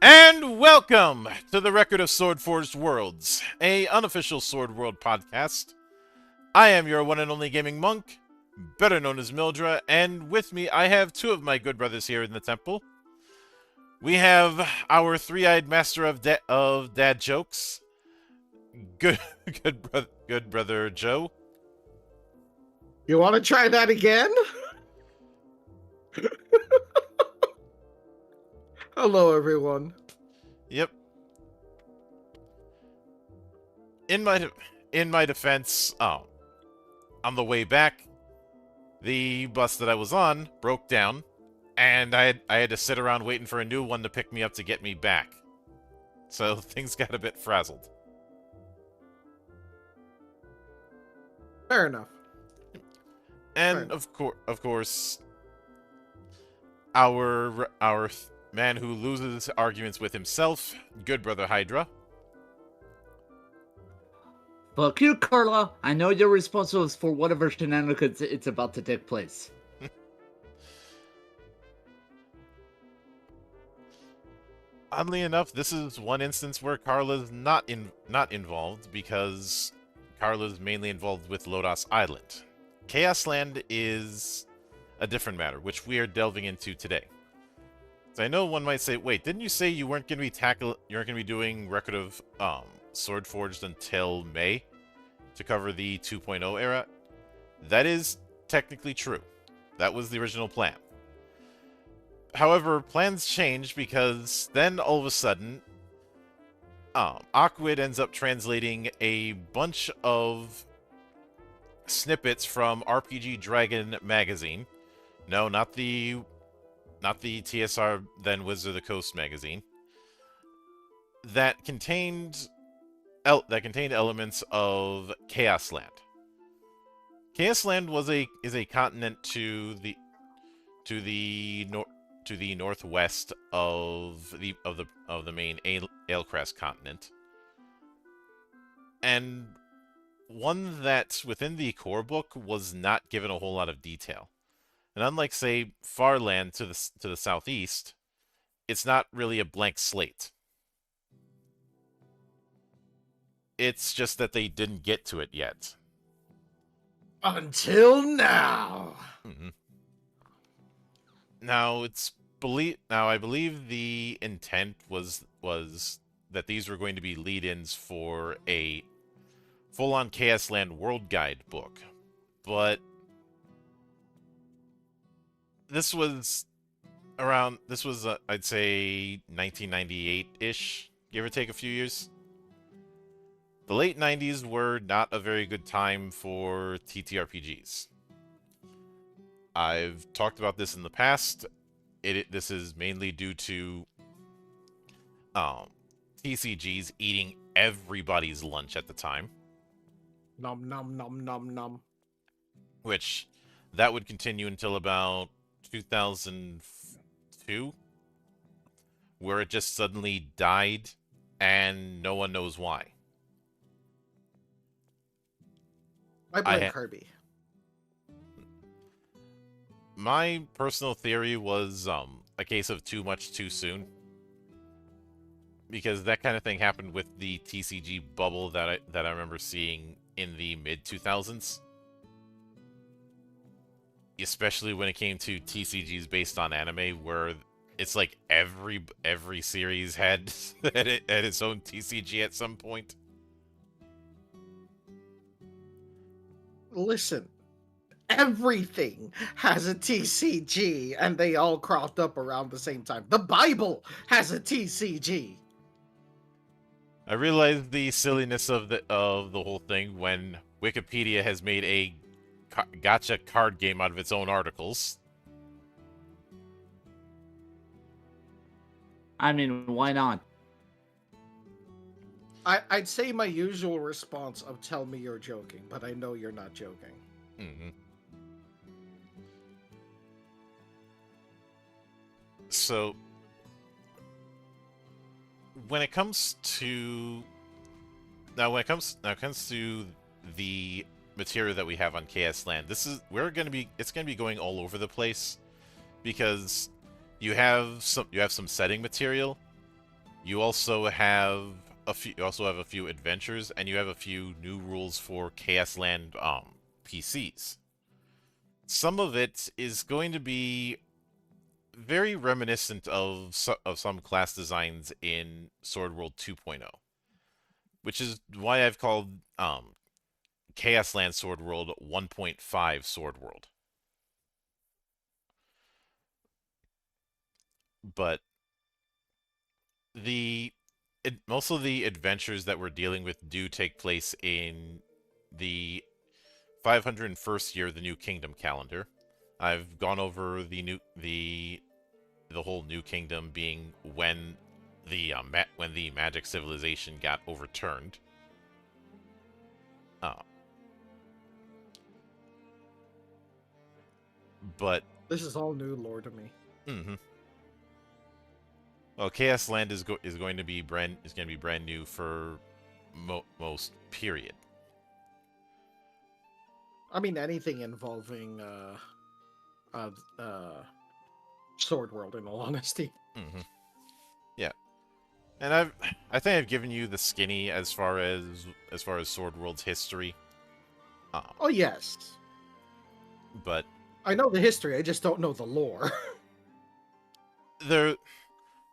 And welcome to the Record of Swordforged Worlds, a unofficial Sword World podcast. I am your one and only gaming monk, better known as Mildra, and with me I have two of my good brothers here in the temple. We have our three-eyed master of dad jokes, good brother Joe. You want to try that again? Hello, everyone. Yep. In my defense, on the way back, the bus that I was on broke down, and I had to sit around waiting for a new one to pick me up to get me back. So things got a bit frazzled. Fair enough. And of course, our man who loses arguments with himself, good brother Hydra. Fuck you, Carla. I know you're responsible for whatever shenanigans it's about to take place. Oddly enough, this is one instance where Carla's not involved, because Carla's mainly involved with Lodos Island. Chaos Land is a different matter, which we are delving into today. So I know one might say, wait, didn't you say you weren't going to be doing Record of Swordforged until May to cover the 2.0 era? That is technically true. That was the original plan. However, plans change because then all of a sudden, Aquid ends up translating a bunch of snippets from RPG Dragon magazine. No, not the TSR, then Wizard of the Coast magazine, that contained elements of Chaos Land. Chaos Land is a continent to the northwest of the main Alecrest continent, and one that within the core book was not given a whole lot of detail. And unlike, say, Farland to the southeast, it's not really a blank slate. It's just that they didn't get to it yet. Until now. Mm-hmm. Now I believe the intent was that these were going to be lead-ins for a full-on Chaos Land World Guide book, but this was I'd say 1998-ish, give or take a few years. The late 90s were not a very good time for TTRPGs. I've talked about this in the past. This is mainly due to TCGs eating everybody's lunch at the time. Nom nom nom nom nom. Which that would continue until about 2002, where it just suddenly died and no one knows why. I I blame ha- Kirby. My personal theory was a case of too much too soon, because that kind of thing happened with the TCG bubble that I remember seeing in the mid 2000s, especially when it came to TCGs based on anime, where it's like every series had had its own TCG at some point. Listen, everything has a TCG, and they all cropped up around the same time. The Bible has a TCG. I realized the silliness of the whole thing when Wikipedia has made a gotcha card game out of its own articles. I mean, why not? I'd say my usual response of "Tell me you're joking," but I know you're not joking. Mm-hmm. So, when it comes to when it comes to the material that we have on KS Land, it's gonna be going all over the place, because you have some setting material, you also have a few adventures, and you have a few new rules for KS Land PCs. Some of it is going to be very reminiscent of some class designs in Sword World 2.0, which is why I've called Chaos Land Sword World 1.5 Sword World. But most of the adventures that we're dealing with do take place in the 501st year of the New Kingdom calendar. I've gone over the whole New Kingdom being when when the magic civilization got overturned. Uh, but This is all new lore to me. mm-hmm. Well, Chaos Land is going to be brand new for most period. I mean, anything involving Sword World, in all honesty. Mm-hmm. Yeah, and I think I've given you the skinny as far as Sword World's history. Oh yes, But I know the history. I just don't know the lore.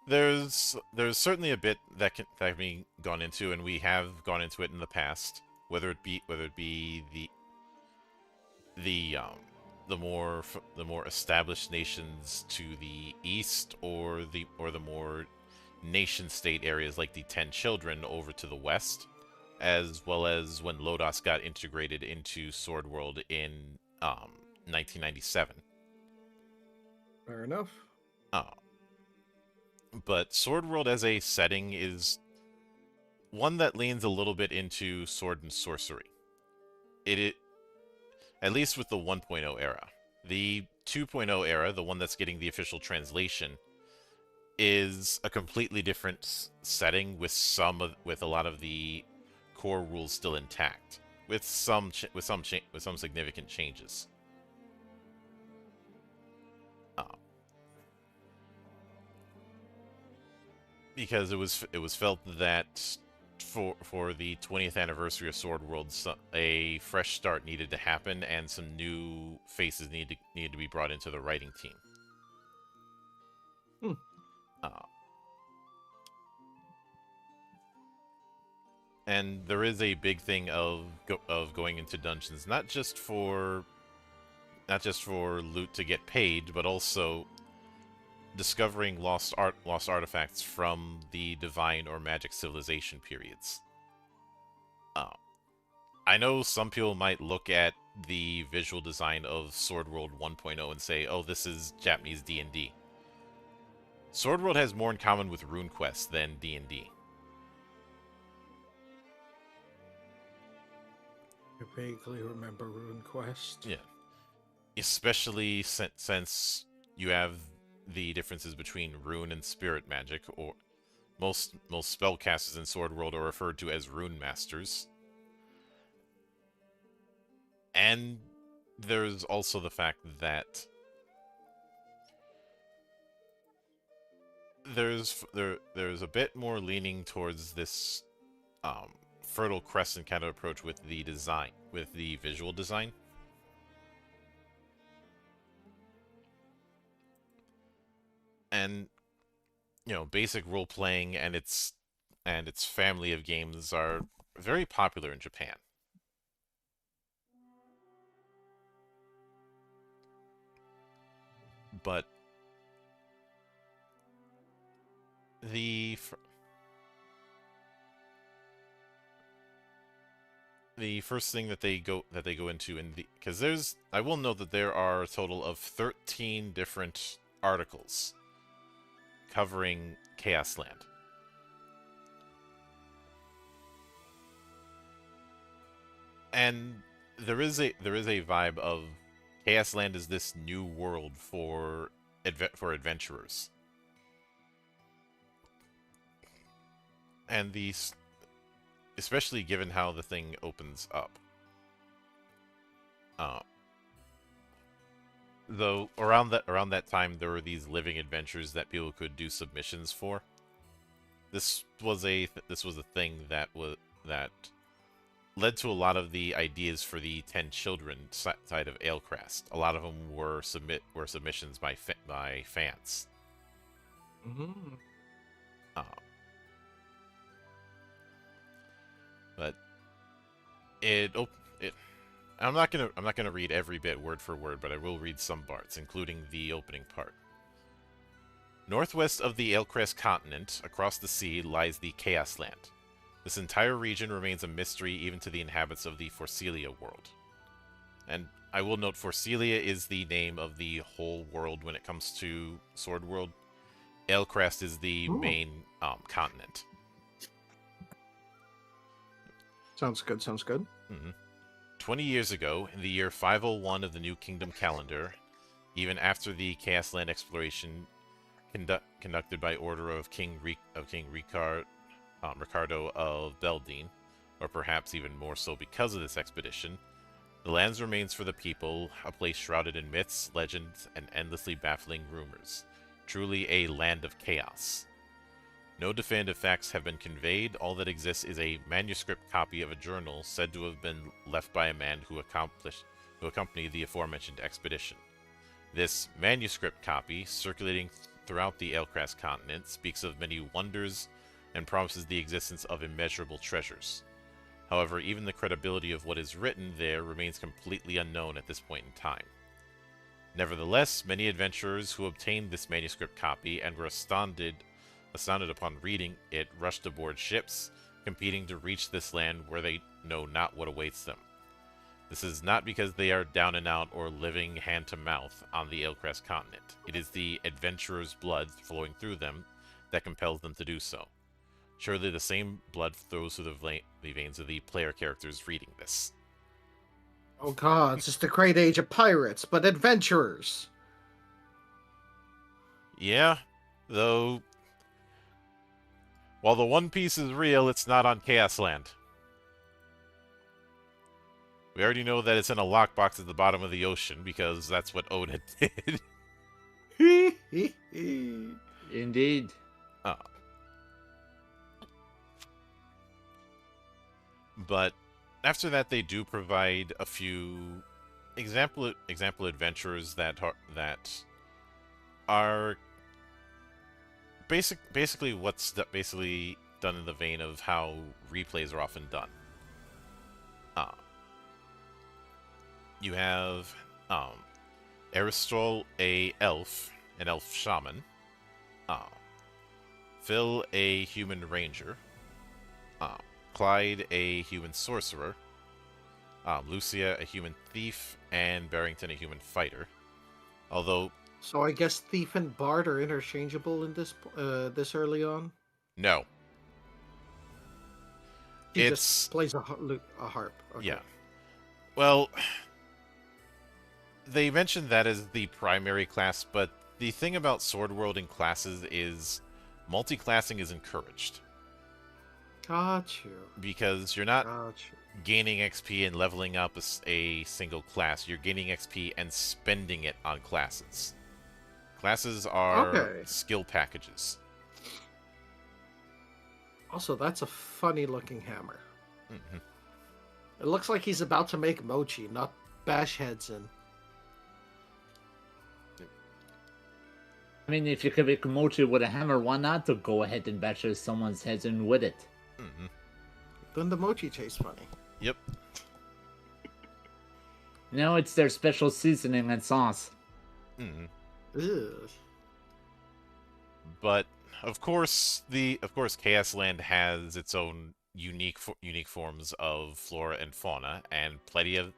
there's certainly a bit that can be gone into, and we have gone into it in the past. Whether it be the more established nations to the east, or the more nation state areas like the Ten Children over to the west, as well as when Lodos got integrated into Sword World in 1997. Fair enough. But Sword World as a setting is one that leans a little bit into sword and sorcery. At least with the 1.0 era. The 2.0 era, the one that's getting the official translation, is a completely different setting with a lot of the core rules still intact, with some significant changes. Because it was felt that for the 20th anniversary of Sword World, a fresh start needed to happen, and some new faces needed to be brought into the writing team. And there is a big thing of going into dungeons, not just for loot to get paid, but also discovering lost artifacts from the divine or magic civilization periods. I know some people might look at the visual design of Sword World 1.0 and say, "Oh, this is Japanese D&D." Sword World has more in common with RuneQuest than D&D. I vaguely remember RuneQuest. Yeah, especially since you have the differences between rune and spirit magic, or most spellcasters in Sword World are referred to as rune masters. And there's also the fact that there's a bit more leaning towards this Fertile Crescent kind of approach with the design, with the visual design. And basic role playing and its family of games are very popular in Japan. But the first thing that they go into because I will note that there are a total of 13 different articles covering Chaos Land. And there is a vibe of Chaos Land is this new world for adventurers. And especially given how the thing opens up. Though around that time there were these living adventures that people could do submissions for. This was a thing that led to a lot of the ideas for the 10 children side of Alecrast. A lot of them were submissions by fans. Mm-hmm. But I'm not gonna read every bit word for word, but I will read some parts, including the opening part. Northwest of the Alecrast continent, across the sea, lies the Chaos Land. This entire region remains a mystery even to the inhabitants of the Forcelia world. And I will note Forcelia is the name of the whole world when it comes to Sword World. Alecrast is the main continent. Sounds good. 20 years ago, in the year 501 of the New Kingdom calendar, even after the Chaos Land exploration conducted by order of King Ricardo of Beldine, or perhaps even more so because of this expedition, the lands remains for the people, a place shrouded in myths, legends, and endlessly baffling rumors. Truly a land of chaos. No definitive facts have been conveyed. All that exists is a manuscript copy of a journal said to have been left by a man who accompanied the aforementioned expedition. This manuscript copy, circulating throughout the Alecrast continent, speaks of many wonders and promises the existence of immeasurable treasures. However, even the credibility of what is written there remains completely unknown at this point in time. Nevertheless, many adventurers who obtained this manuscript copy and were astounded upon reading it rushed aboard ships, competing to reach this land where they know not what awaits them. This is not because they are down and out or living hand to mouth on the Alecrast continent. It is the adventurer's blood flowing through them that compels them to do so. Surely the same blood flows through the veins of the player characters reading this. Oh god, it's just the great age of pirates, but adventurers. Yeah, though while the One Piece is real, it's not on Chaos Land. We already know that it's in a lockbox at the bottom of the ocean, because that's what Oda did. Indeed. But after that, they do provide a few example adventurers that are basically what's basically done in the vein of how replays are often done. You have Aristotle, an elf shaman. Phil, a human ranger. Clyde, a human sorcerer. Lucia, a human thief, and Barrington, a human fighter. Although, so I guess thief and bard are interchangeable in this early on. No, He it's just plays a harp. Okay. Yeah. Well, they mentioned that as the primary class, but the thing about Sword World and classes is multi-classing is encouraged Got you. because you're not Got you. gaining XP and leveling up a single class. You're gaining XP and spending it on classes. Classes are Okay. skill packages. Also, that's a funny looking hammer. Hmm. It looks like he's about to make mochi, not bash heads in. I mean, if you can make a mochi with a hammer, why not to go ahead and bash someone's heads in with it? Hmm. Then the mochi tastes funny. Yep. No, it's their special seasoning and sauce. Hmm. Ugh. But of course, Chaos Land has its own unique forms of flora and fauna, and plenty of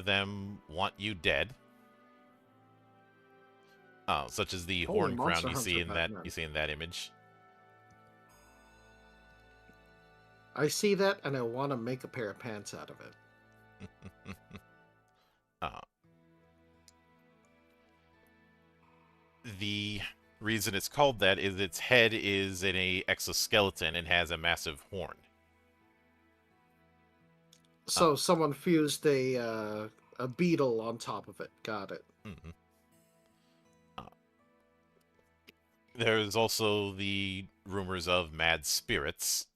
them want you dead. Such as the Holy horn crown Monster you see Hunter in that Batman. image. I see that and I want to make a pair of pants out of it. uh, the reason it's called that is its head is in a exoskeleton and has a massive horn. So someone fused a beetle on top of it. Got it. Mm-hmm. There's also the rumors of mad spirits,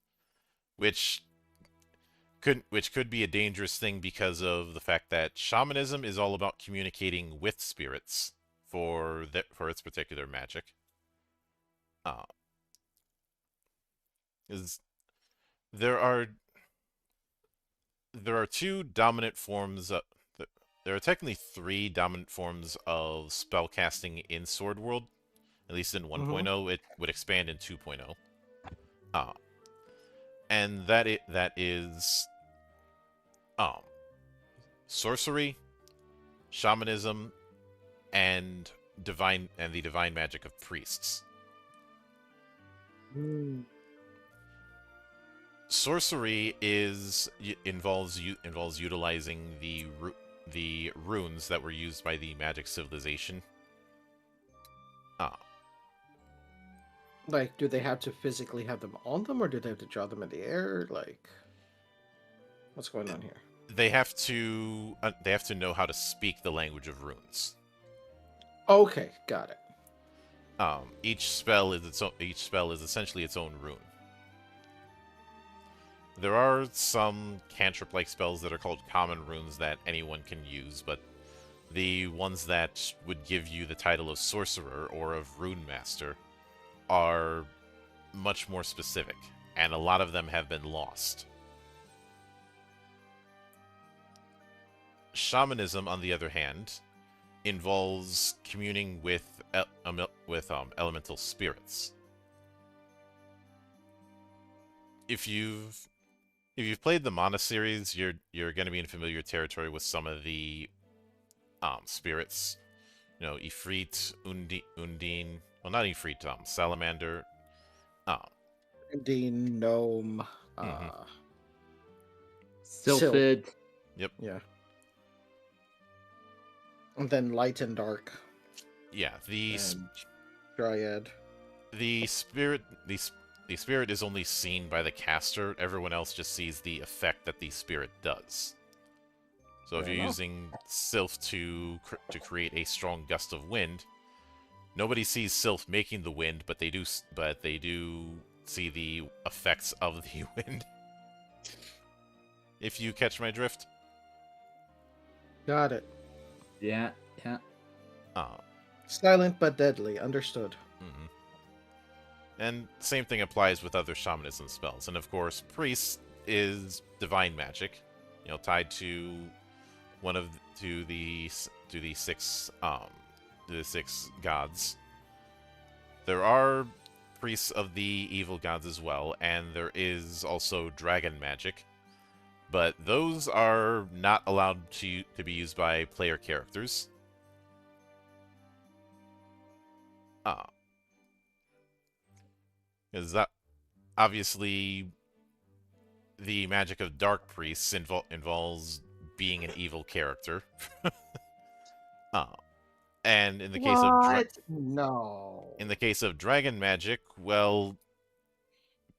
which could be a dangerous thing because of the fact that shamanism is all about communicating with spirits for its particular magic. Is there are two dominant forms of, there are technically three dominant forms of spellcasting in Sword World. At least in 1.0, it would expand in 2.0. And that is sorcery, shamanism, and the divine magic of priests. Sorcery involves utilizing the runes that were used by the magic civilization. Like, do they have to physically have them on them, or do they have to draw them in the air? Like, what's going on here? They have to know how to speak the language of runes. Okay, got it. Each spell is essentially its own rune. There are some cantrip-like spells that are called common runes that anyone can use, but the ones that would give you the title of sorcerer or of rune master are much more specific, and a lot of them have been lost. Shamanism, on the other hand, involves communing with elemental spirits. If you've played the Mana series, you're going to be in familiar territory with some of the spirits. You know, Ifrit, Undine. Well, not Ifrit, Salamander. Undine, Gnome, Sylphid. Yep. Yeah. And then Light and Dark. Yeah, And Dryad. the spirit is only seen by the caster. Everyone else just sees the effect that the spirit does. So if Fair you're enough. using Sylph to create a strong gust of wind, nobody sees Sylph making the wind, but they do see the effects of the wind. If you catch my drift. Got it. Yeah. Silent but deadly. Understood. Mm-hmm. And same thing applies with other shamanism spells. And of course, priest is divine magic, you know, tied to the six gods. There are priests of the evil gods as well, and there is also dragon magic. But those are not allowed to be used by player characters. Because that obviously the magic of dark priests involves being an evil character. And in the case of What? No. in the case of dragon magic, well,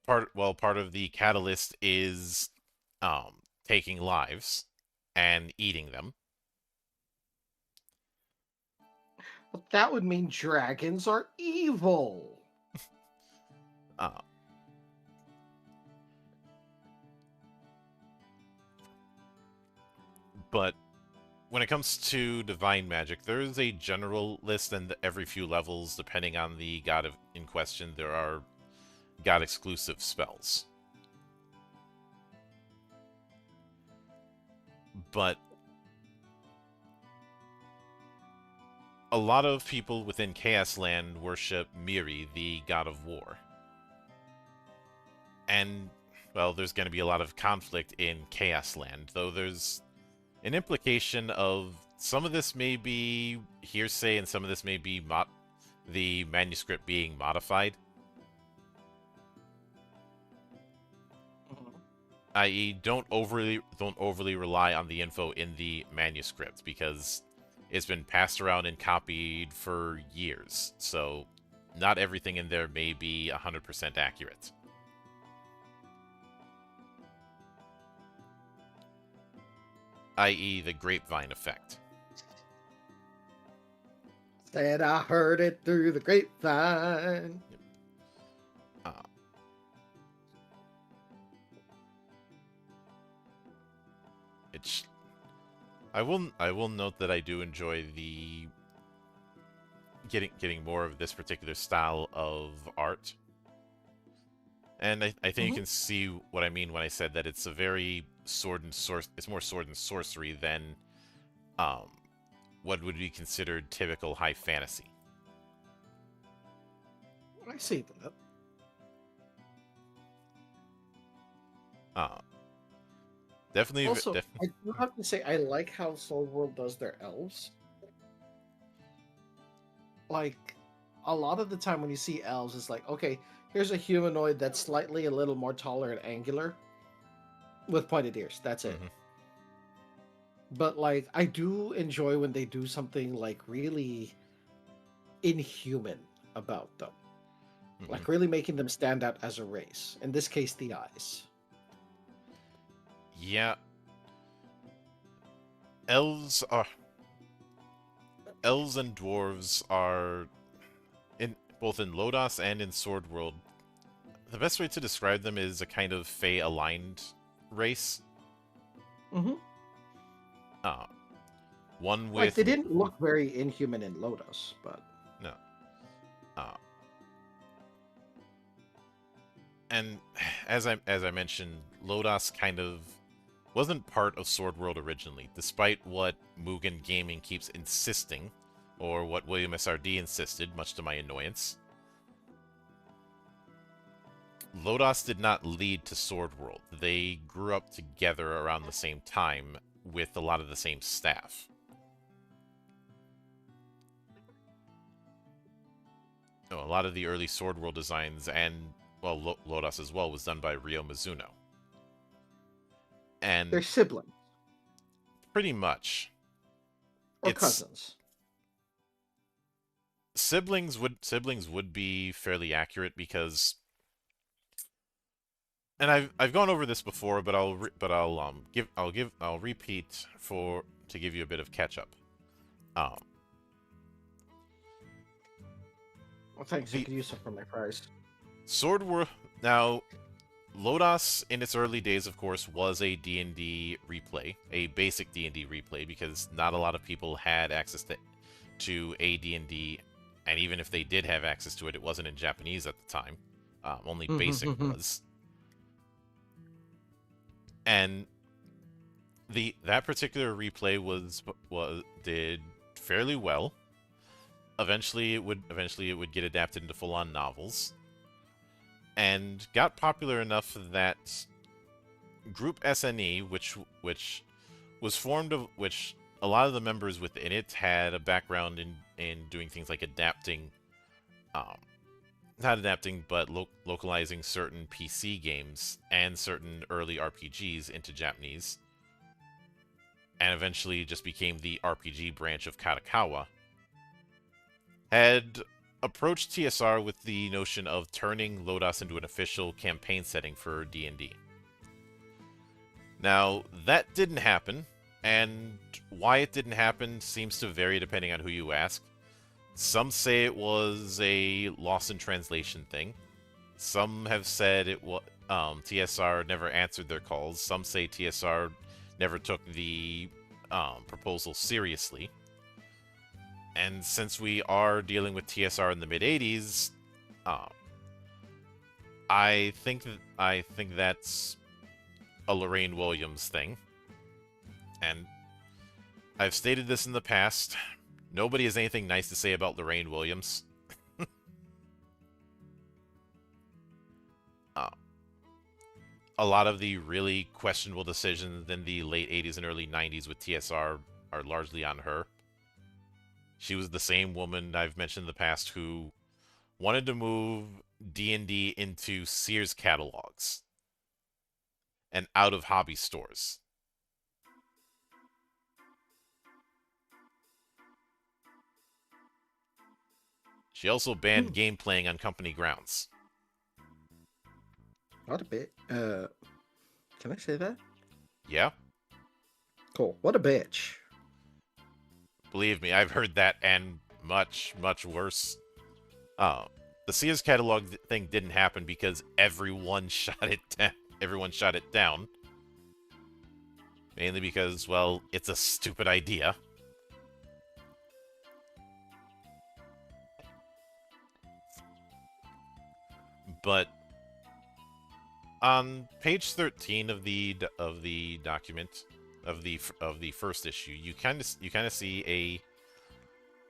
part of the catalyst is taking lives and eating them. But that would mean dragons are evil. Uh, but when it comes to divine magic, there is a general list, and every few levels, depending on the god in question, there are god-exclusive spells. But a lot of people within Chaos Land worship Miri, the god of war. And, well, there's going to be a lot of conflict in Chaos Land, though there's an implication of some of this may be hearsay and some of this may be the manuscript being modified. I.e., don't overly rely on the info in the manuscript, because it's been passed around and copied for years, so not everything in there may be 100% accurate. I.e., the grapevine effect. Said I heard it through the grapevine. I will note that I do enjoy the getting more of this particular style of art. And I think you can see what I mean when I said that it's a very it's more sword and sorcery than what would be considered typical high fantasy. I see that. Definitely. Also, I do have to say, I like how Sword World does their elves. Like, a lot of the time when you see elves, it's like, okay, here's a humanoid that's slightly a little more taller and angular with pointed ears. That's it. But, like, I do enjoy when they do something, like, really inhuman about them. Like, really making them stand out as a race. In this case, the eyes. Yeah. Elves and dwarves are both in Lodoss and in Sword World. The best way to describe them is a kind of Fey-aligned race. One with... Like, they didn't look very inhuman in Lodoss, but... No. And as I mentioned, Lodoss kind of wasn't part of Sword World originally, despite what Mugen Gaming keeps insisting, or what William SRD insisted, much to my annoyance. Lodoss did not lead to Sword World. They grew up together around the same time with a lot of the same staff. A lot of the early Sword World designs, and, well, Lodoss as well, was done by Ryo Mizuno. And they're siblings. Pretty much. Or cousins. Siblings would be fairly accurate, because, and I've gone over this before, but I'll repeat to give you a bit of catch up. Well, thanks. I could use some for my fries. Sword World. Now, Lodoss, in its early days, of course, was a D&D replay, a basic D&D replay, because not a lot of people had access to a D&D, and even if they did have access to it, it wasn't in Japanese at the time. Only basic was. And that particular replay did fairly well. Eventually, it would get adapted into full-on novels, and got popular enough that Group SNE, which was formed of which a lot of the members within it had a background in doing things like adapting, not adapting, but localizing certain PC games and certain early RPGs into Japanese, and eventually just became the RPG branch of Kadokawa. had approached TSR with the notion of turning Lodos into an official campaign setting for D&D. Now, that didn't happen, and why it didn't happen seems to vary depending on who you ask. Some say it was a lost in translation thing. Some have said it was TSR never answered their calls. Some say TSR never took the proposal seriously. And since we are dealing with TSR in the mid-'80s, I think that's a Lorraine Williams thing. And I've stated this in the past. Nobody has anything nice to say about Lorraine Williams. A lot of the really questionable decisions in the late 80s and early 90s with TSR are largely on her. She was the same woman I've mentioned in the past who wanted to move D&D into Sears catalogs and out of hobby stores. She also banned game playing on company grounds. What a bit. Can I say that? Yeah? Cool. What a bitch. Believe me, I've heard that and much, much worse. The Sears catalog thing didn't happen because everyone shot it down. Everyone shot it down. Mainly because, well, it's a stupid idea. But on page 13 of the document of the first issue, you kind of see a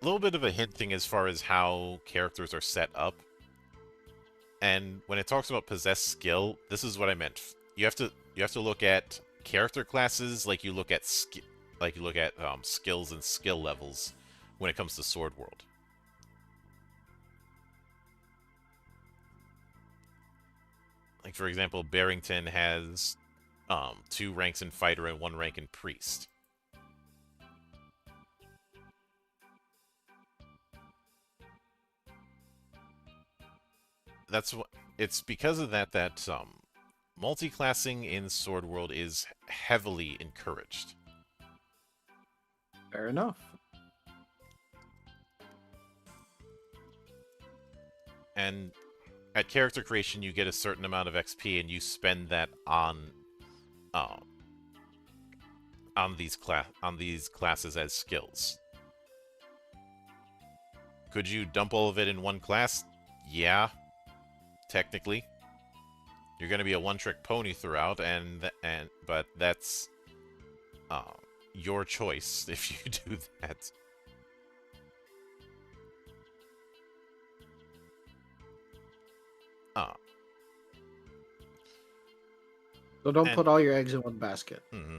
little bit of a hinting as far as how characters are set up. And when it talks about possessed skill, this is what I meant. You have to look at character classes like you look at skills and skill levels when it comes to Sword World. Like, for example, Barrington has 2 ranks in Fighter and 1 rank in Priest. It's because of that multi-classing in Sword World is heavily encouraged. Fair enough. And at character creation, you get a certain amount of XP, and you spend that on these classes as skills. Could you dump all of it in one class? Yeah, technically. You're going to be a one-trick pony throughout, but that's your choice if you do that. So don't put all your eggs in one basket. Mm-hmm.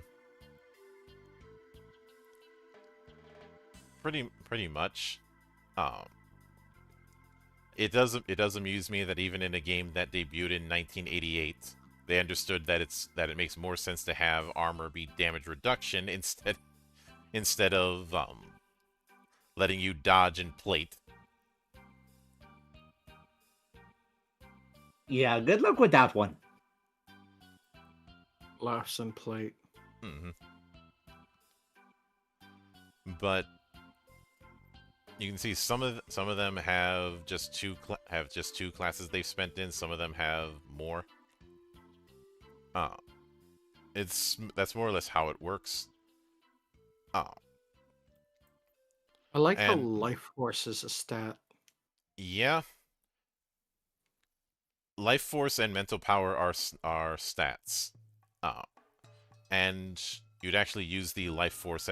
Pretty much. It does amuse me that even in a game that debuted in 1988, they understood that it makes more sense to have armor be damage reduction instead of letting you dodge and plate. Yeah, good luck with that one. Laughs and plate. Mm-hmm. But you can see some of them have just two classes they've spent in. Some of them have more. That's more or less how it works. I like how life force is a stat. Yeah. Life force and mental power are stats. And you'd actually use the life force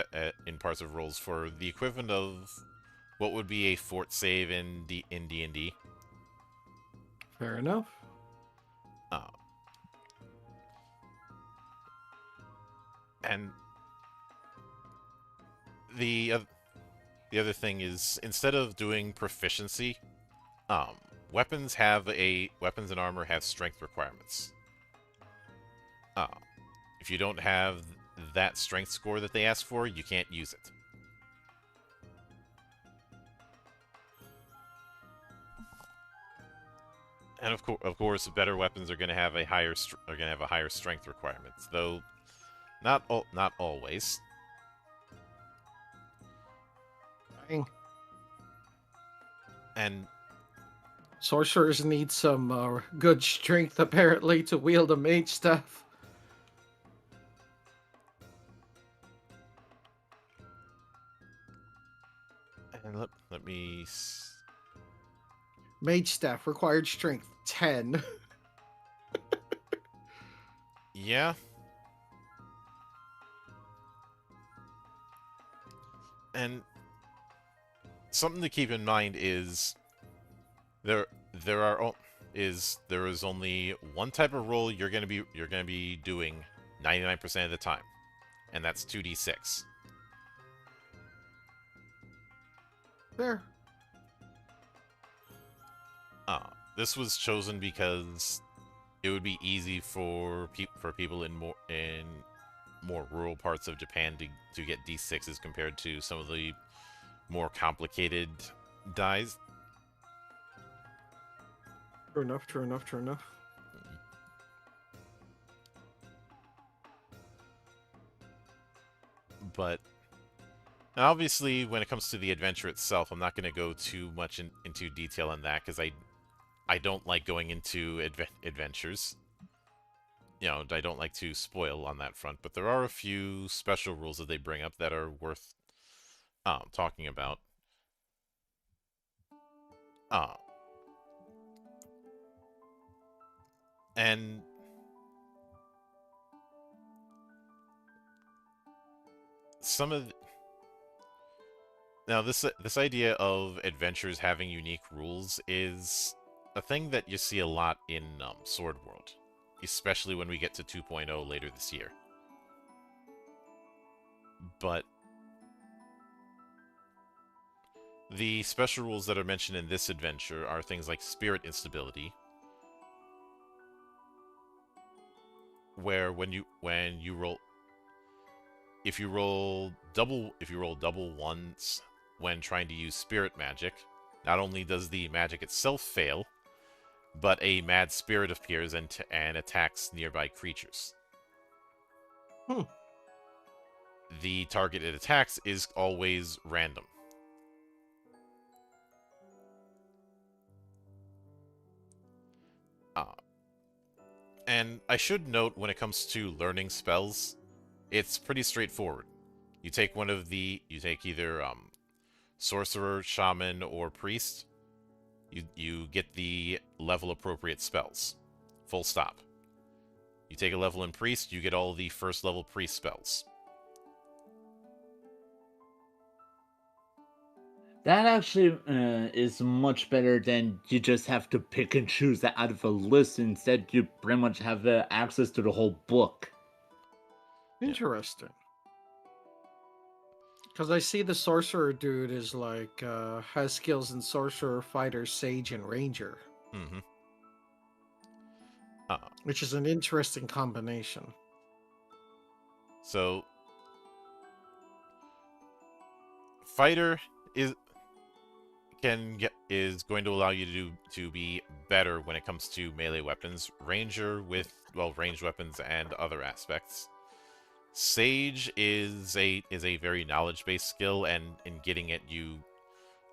in parts of roles for the equivalent of what would be a fort save in D&D. Fair enough. And the other thing is, instead of doing proficiency, weapons and armor have strength requirements. If you don't have that strength score that they ask for, you can't use it. And of course, better weapons are going to have a higher strength requirements, though not always. Dang. And Sorcerers need some good strength, apparently, to wield a mage staff. and let me Mage staff required strength 10. yeah. And something to keep in mind is there is only one type of roll you're gonna be doing 99% of the time, and that's 2d6. There. This was chosen because it would be easy for people in more rural parts of Japan to get d6s compared to some of the more complicated dies. True enough, true enough, true enough. But obviously, when it comes to the adventure itself, I'm not going to go too much into detail on that, because I don't like going into adventures. You know, I don't like to spoil on that front, but there are a few special rules that they bring up that are worth talking about. And some of now this idea of adventures having unique rules is a thing that you see a lot in Sword World, especially when we get to 2.0 later this year. But the special rules that are mentioned in this adventure are things like spirit instability, where when you roll, if you roll double ones when trying to use spirit magic, not only does the magic itself fail, but a mad spirit appears and attacks nearby creatures. The target it attacks is always random. And I should note, when it comes to learning spells, it's pretty straightforward. You take either sorcerer, shaman, or priest. You get the level appropriate spells. Full stop. You take a level in priest, you get all the first level priest spells. That actually is much better than you just have to pick and choose that out of a list. Instead, you pretty much have access to the whole book. Interesting. Because I see the sorcerer dude is like, has skills in sorcerer, fighter, sage, and ranger. Mm-hmm. Which is an interesting combination. So, fighter is going to allow you to be better when it comes to melee weapons. Ranger with ranged weapons and other aspects. Sage is a very knowledge-based skill, and in getting it, you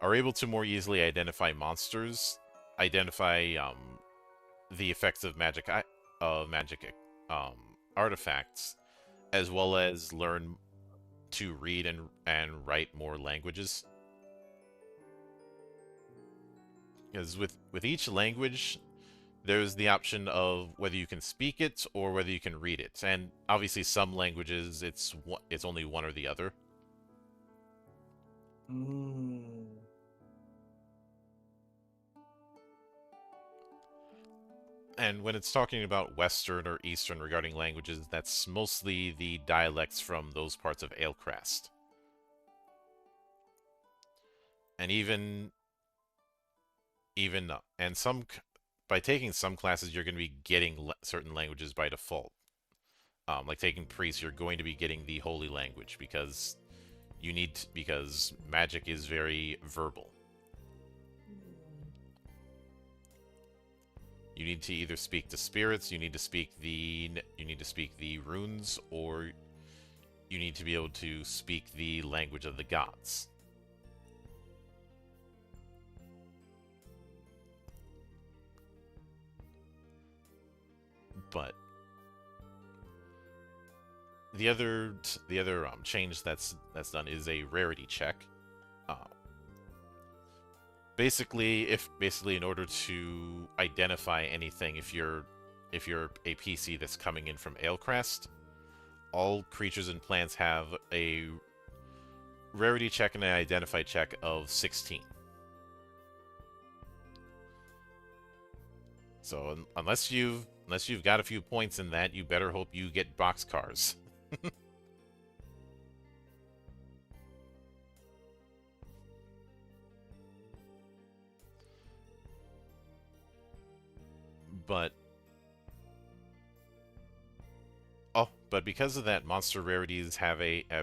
are able to more easily identify monsters, identify the effects of magic artifacts, as well as learn to read and write more languages. Because with each language, there's the option of whether you can speak it or whether you can read it. And obviously some languages, it's only one or the other. And when it's talking about Western or Eastern regarding languages, that's mostly the dialects from those parts of Aelcrast. And by taking some classes, you're going to be getting certain languages by default. Like taking priest, you're going to be getting the holy language because magic is very verbal. You need to either speak to spirits, you need to speak the runes, or you need to be able to speak the language of the gods. But the other change that's done is a rarity check. Basically, in order to identify anything, if you're a PC that's coming in from Alecrest, all creatures and plants have a rarity check and an identify check of 16. So unless you've got a few points in that, you better hope you get boxcars. But because of that, monster rarities have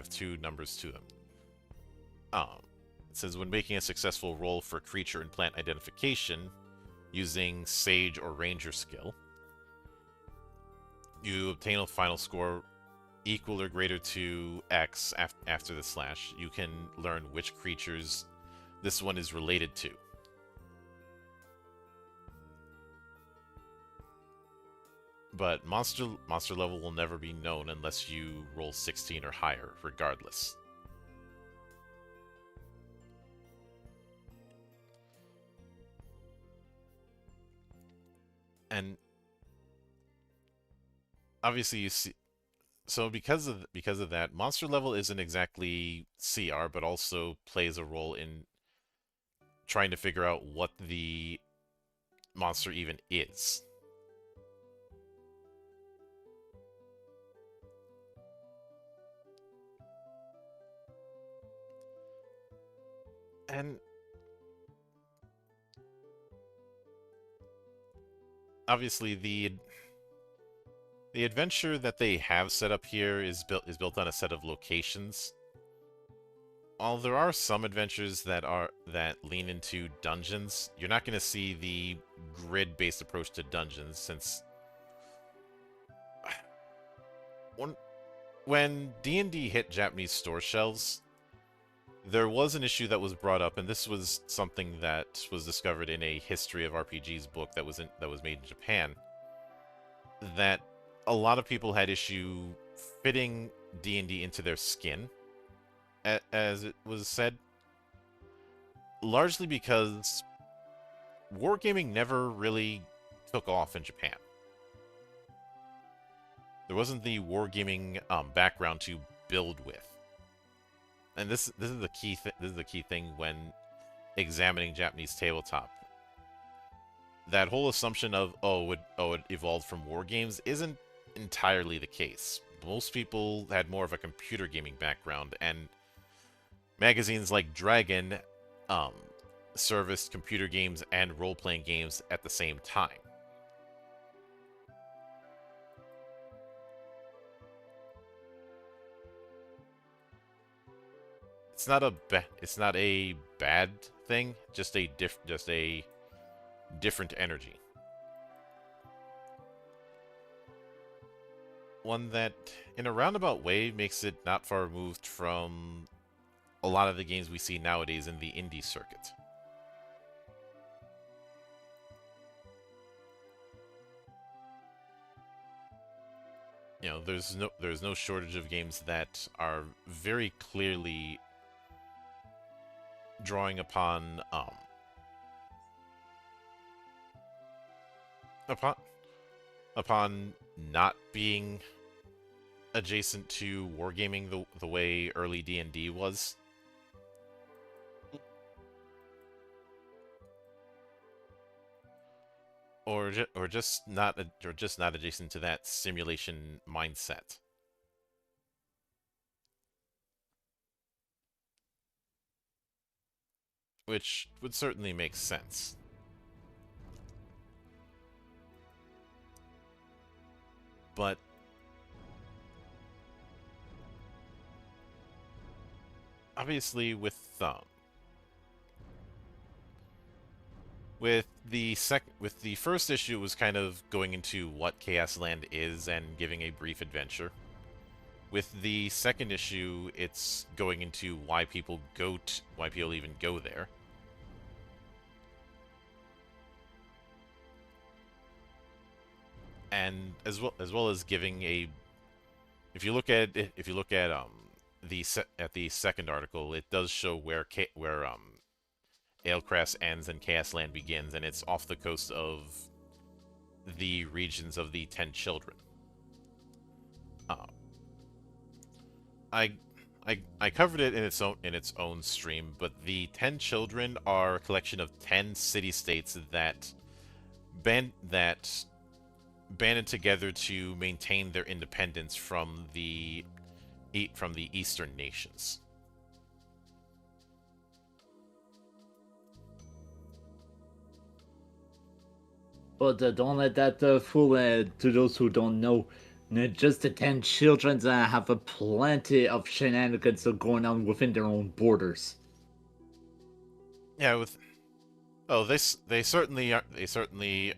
two numbers to them. It says when making a successful roll for creature and plant identification using Sage or Ranger skill, you obtain a final score equal or greater to X after the slash. You can learn which creatures this one is related to. But monster level will never be known unless you roll 16 or higher, regardless. And obviously you see, so because of that, monster level isn't exactly CR, but also plays a role in trying to figure out what the monster even is. And obviously the adventure that they have set up here is built on a set of locations. While there are some adventures that lean into dungeons, you're not going to see the grid-based approach to dungeons, since when D&D hit Japanese store shelves, there was an issue that was brought up, and this was something that was discovered in a History of RPGs book that was made in Japan, that a lot of people had issue fitting D&D into their skin, as it was said, largely because wargaming never really took off in Japan. There wasn't the wargaming background to build with. And this is the key thing when examining Japanese tabletop. That whole assumption of it evolved from war games isn't entirely the case. Most people had more of a computer gaming background, and magazines like Dragon serviced computer games and role-playing games at the same time. It's not a bad thing, just a different energy. One that, in a roundabout way, makes it not far removed from a lot of the games we see nowadays in the indie circuit. You know, there's no shortage of games that are very clearly drawing upon not being adjacent to wargaming the way early D&D was. Or just not adjacent to that simulation mindset. Which would certainly make sense. But obviously with With the first issue, it was kind of going into what Chaos Land is and giving a brief adventure. With the second issue, it's going into why people even go there. And as well as giving a, if you look at the second article, it does show where Alecrest ends and Chaos Land begins, and it's off the coast of the regions of the Ten Children. I covered it in its own stream, but the Ten Children are a collection of 10 city-states that banded together to maintain their independence from the Eastern nations. But don't let that fool to those who don't know. Just the 10 children have a plenty of shenanigans going on within their own borders. Yeah, they certainly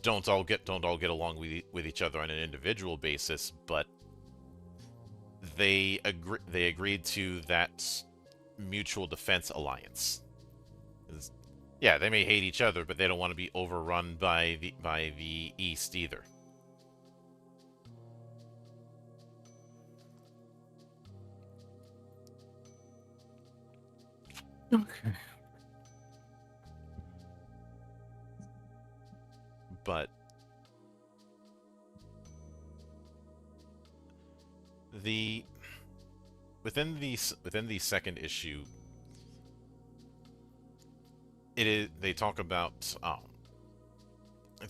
don't all get along with each other on an individual basis, but they agreed to that mutual defense alliance. Yeah, they may hate each other, but they don't want to be overrun by the East either. Okay. But within the second issue, they talk about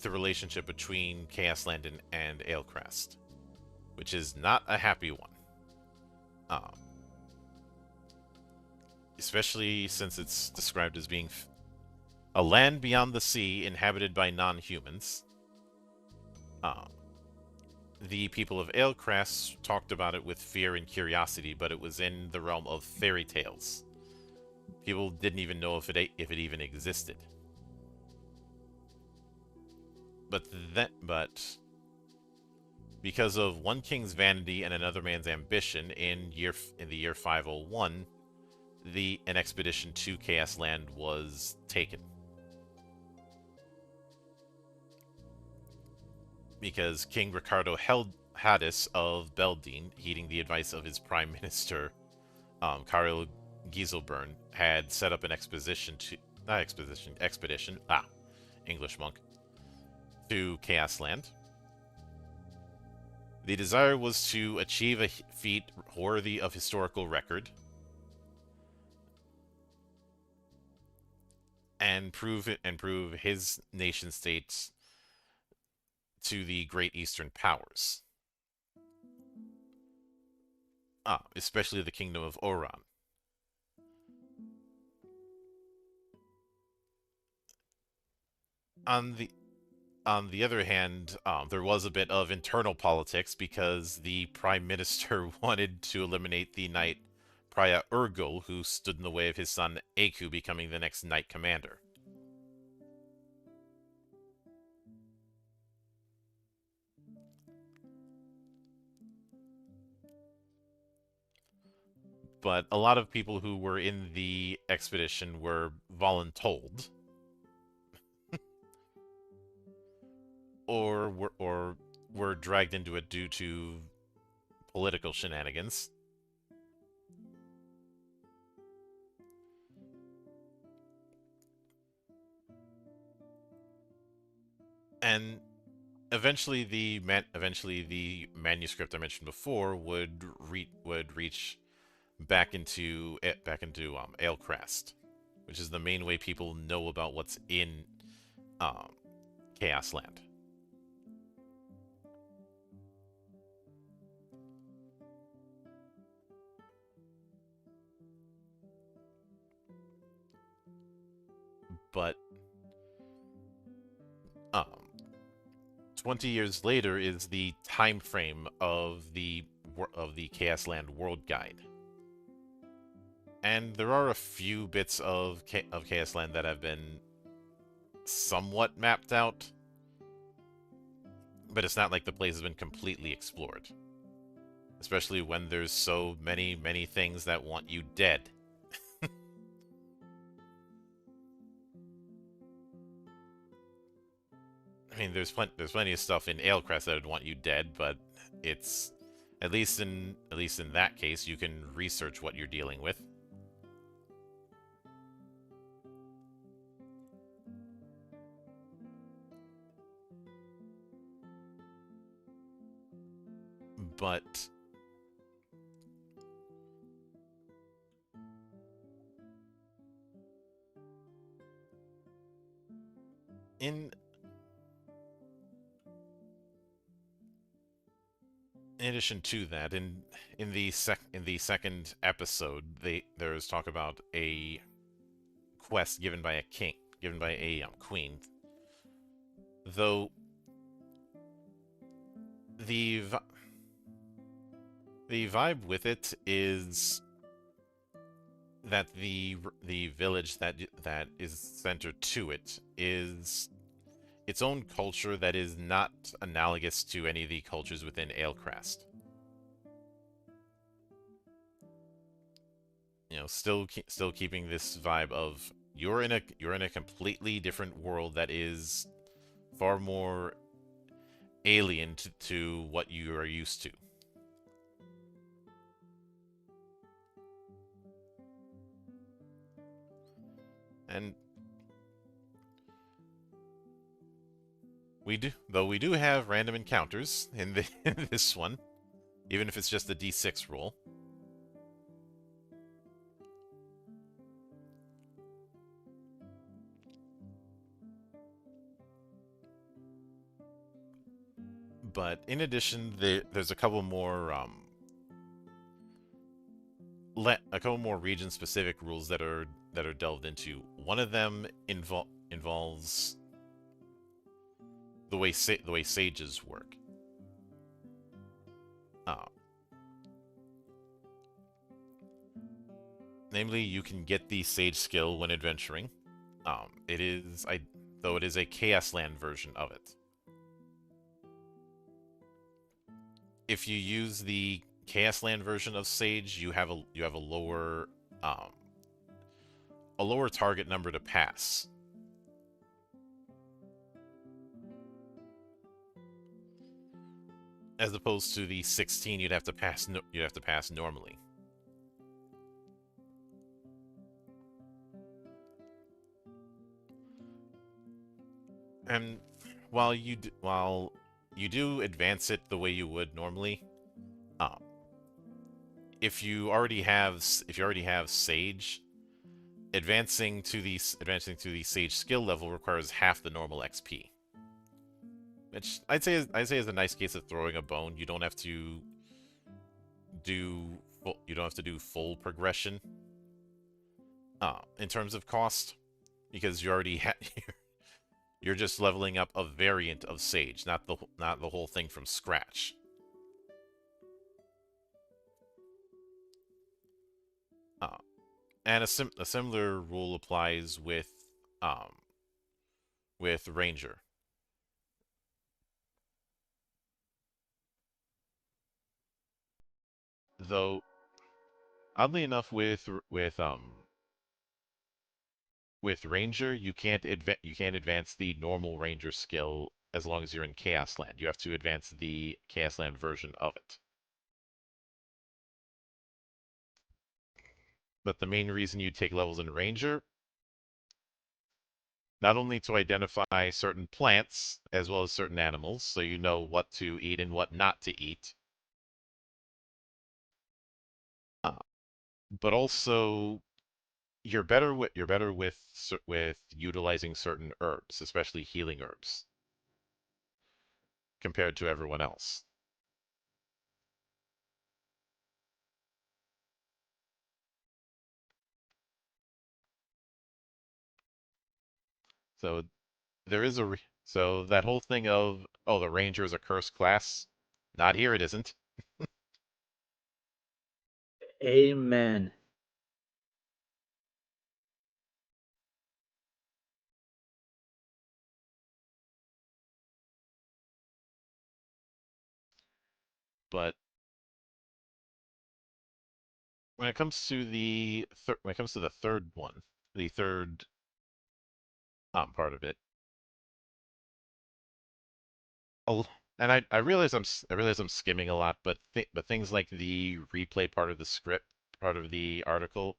the relationship between Chaos Land and Alecrest, which is not a happy one. Especially since it's described as being a land beyond the sea inhabited by non-humans. The people of Alecrest talked about it with fear and curiosity, but it was in the realm of fairy tales. People didn't even know if it even existed. But because of one king's vanity and another man's ambition, in the year 501, an expedition to Chaos Land was taken. Because King Ricardo Hadis of Beldine, heeding the advice of his Prime Minister, Karel Gieselbern, had set up an expedition, English monk, to Chaos Land. The desire was to achieve a feat worthy of historical record, and prove his nation states to the Great Eastern Powers, especially the Kingdom of Oran. On the other hand, there was a bit of internal politics because the Prime Minister wanted to eliminate the knight Priya Urgul, who stood in the way of his son Aku becoming the next knight commander. But a lot of people who were in the expedition were voluntold, or were dragged into it due to political shenanigans. And eventually the manuscript I mentioned before would reach back into Alecrest, which is the main way people know about what's in Chaos Land. But 20 years later is the time frame of the Chaos Land World Guide. And there are a few bits of Chaos Land that have been somewhat mapped out, but it's not like the place has been completely explored. Especially when there's so many, many things that want you dead. I mean, there's plenty of stuff in Alecrest that would want you dead, but it's at least in that case, you can research what you're dealing with. But in addition to that, in the second episode, there's talk about a quest given by a queen. Though the vibe with it is that the village that is centered to it is its own culture that is not analogous to any of the cultures within Alecrest. You know, still keeping this vibe of you're in a completely different world that is far more alien to what you are used to. And we do have random encounters in this one, even if it's just a D6 roll. But in addition, there's a couple more region-specific rules that are delved into. One of them involves the way sages work. Namely, you can get the sage skill when adventuring. Though it is a Chaos Land version of it. If you use the Chaos Land version of Sage, you have a lower target number to pass. As opposed to the 16 you'd have to pass normally. And while you do advance it the way you would normally, if you already have Sage, advancing to the Sage skill level requires half the normal XP. Which I'd say is a nice case of throwing a bone. You don't have to do full progression in terms of cost, because you already you're just leveling up a variant of Sage, not the whole thing from scratch. And a similar rule applies with Ranger. Though, oddly enough, with Ranger, you can't advance the normal Ranger skill as long as you're in Chaos Land. You have to advance the Chaos Land version of it. But the main reason you take levels in Ranger, not only to identify certain plants as well as certain animals, so you know what to eat and what not to eat, but also you're better with utilizing certain herbs, especially healing herbs, compared to everyone else. So there is so that whole thing of, oh, the ranger is a cursed class, not here, it isn't. Amen. But when it comes to the third one, the third part of it, and I realize I'm skimming a lot, but things like the replay part of the script, part of the article,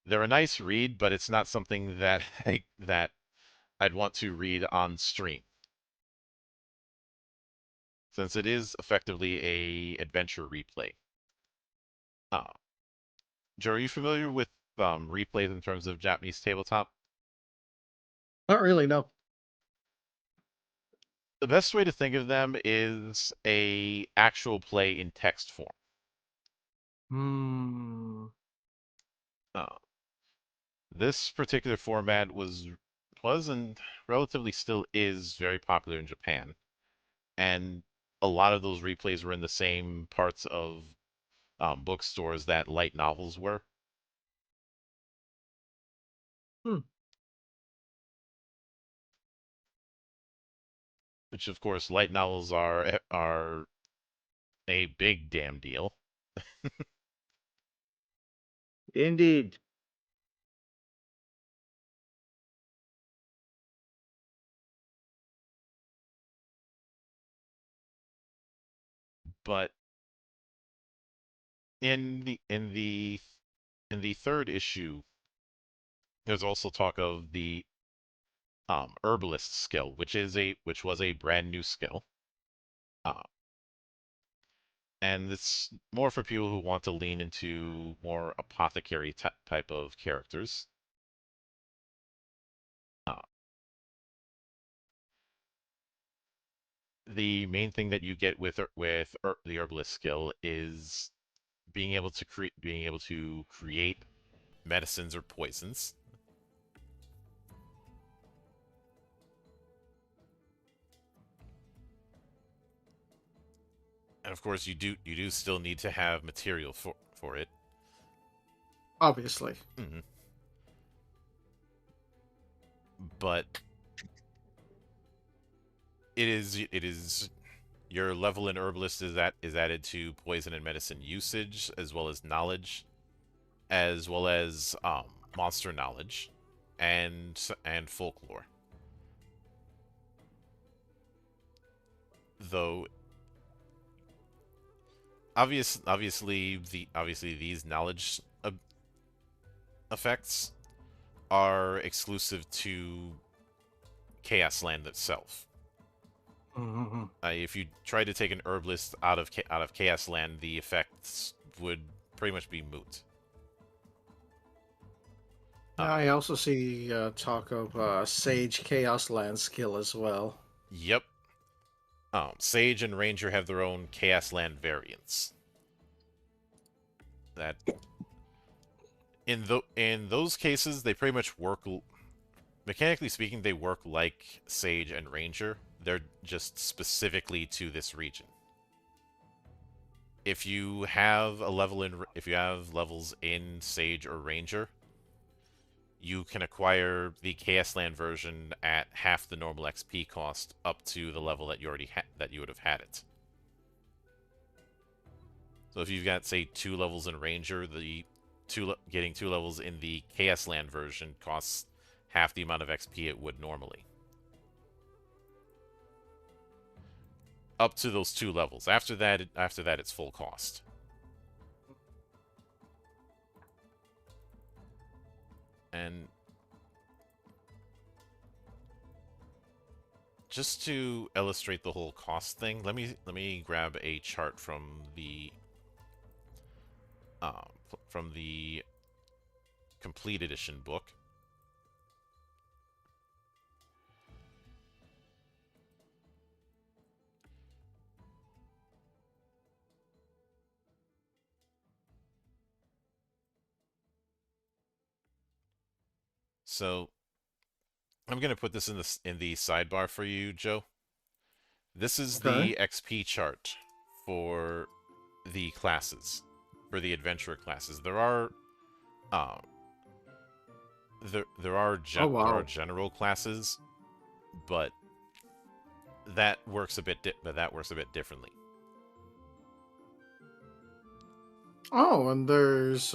they're a nice read, but it's not something that that I'd want to read on stream, since it is effectively a adventure replay. Uh, Joe, are you familiar with replays in terms of Japanese tabletop? Not really, no. The best way to think of them is a actual play in text form. Hmm. Uh, this particular format was and relatively still is very popular in Japan, and a lot of those replays were in the same parts of bookstores that light novels were. Hmm. Which, of course, light novels are a big damn deal. Indeed. But in the third issue, there's also talk of the herbalist skill, which was a brand new skill. Uh, and it's more for people who want to lean into more apothecary type of characters. Uh, the main thing that you get with the herbalist skill is being able to create medicines or poisons. And of course, you do still need to have material for it. Obviously. Mm-hmm. But it is your level in herbalist is added to poison and medicine usage, as well as knowledge, as well as monster knowledge, and folklore. Though obviously these knowledge effects are exclusive to Chaos Land itself. Mm-hmm. If you try to take an herbalist out of Chaos Land, the effects would pretty much be moot. I also see talk of Sage Chaos Land skill as well. Yep. Sage and Ranger have their own Chaos Land variants. That in those cases, they pretty much work. Mechanically speaking, they work like Sage and Ranger. They're just specifically to this region. If you have levels in Sage or Ranger, you can acquire the Chaos Land version at half the normal XP cost up to the level that you would have had it. So if you've got, say, 2 levels in Ranger, getting 2 levels in the Chaos Land version costs half the amount of XP it would normally. Up to those 2 levels. After that, it's full cost. And just to illustrate the whole cost thing, let me grab a chart from the complete edition book. So I'm gonna put this in the sidebar for you, Joe. This is Okay. the XP chart for the classes, for the adventurer classes. There are uh, there are Oh there are wow. general classes, but that works a bit differently. Oh, and there's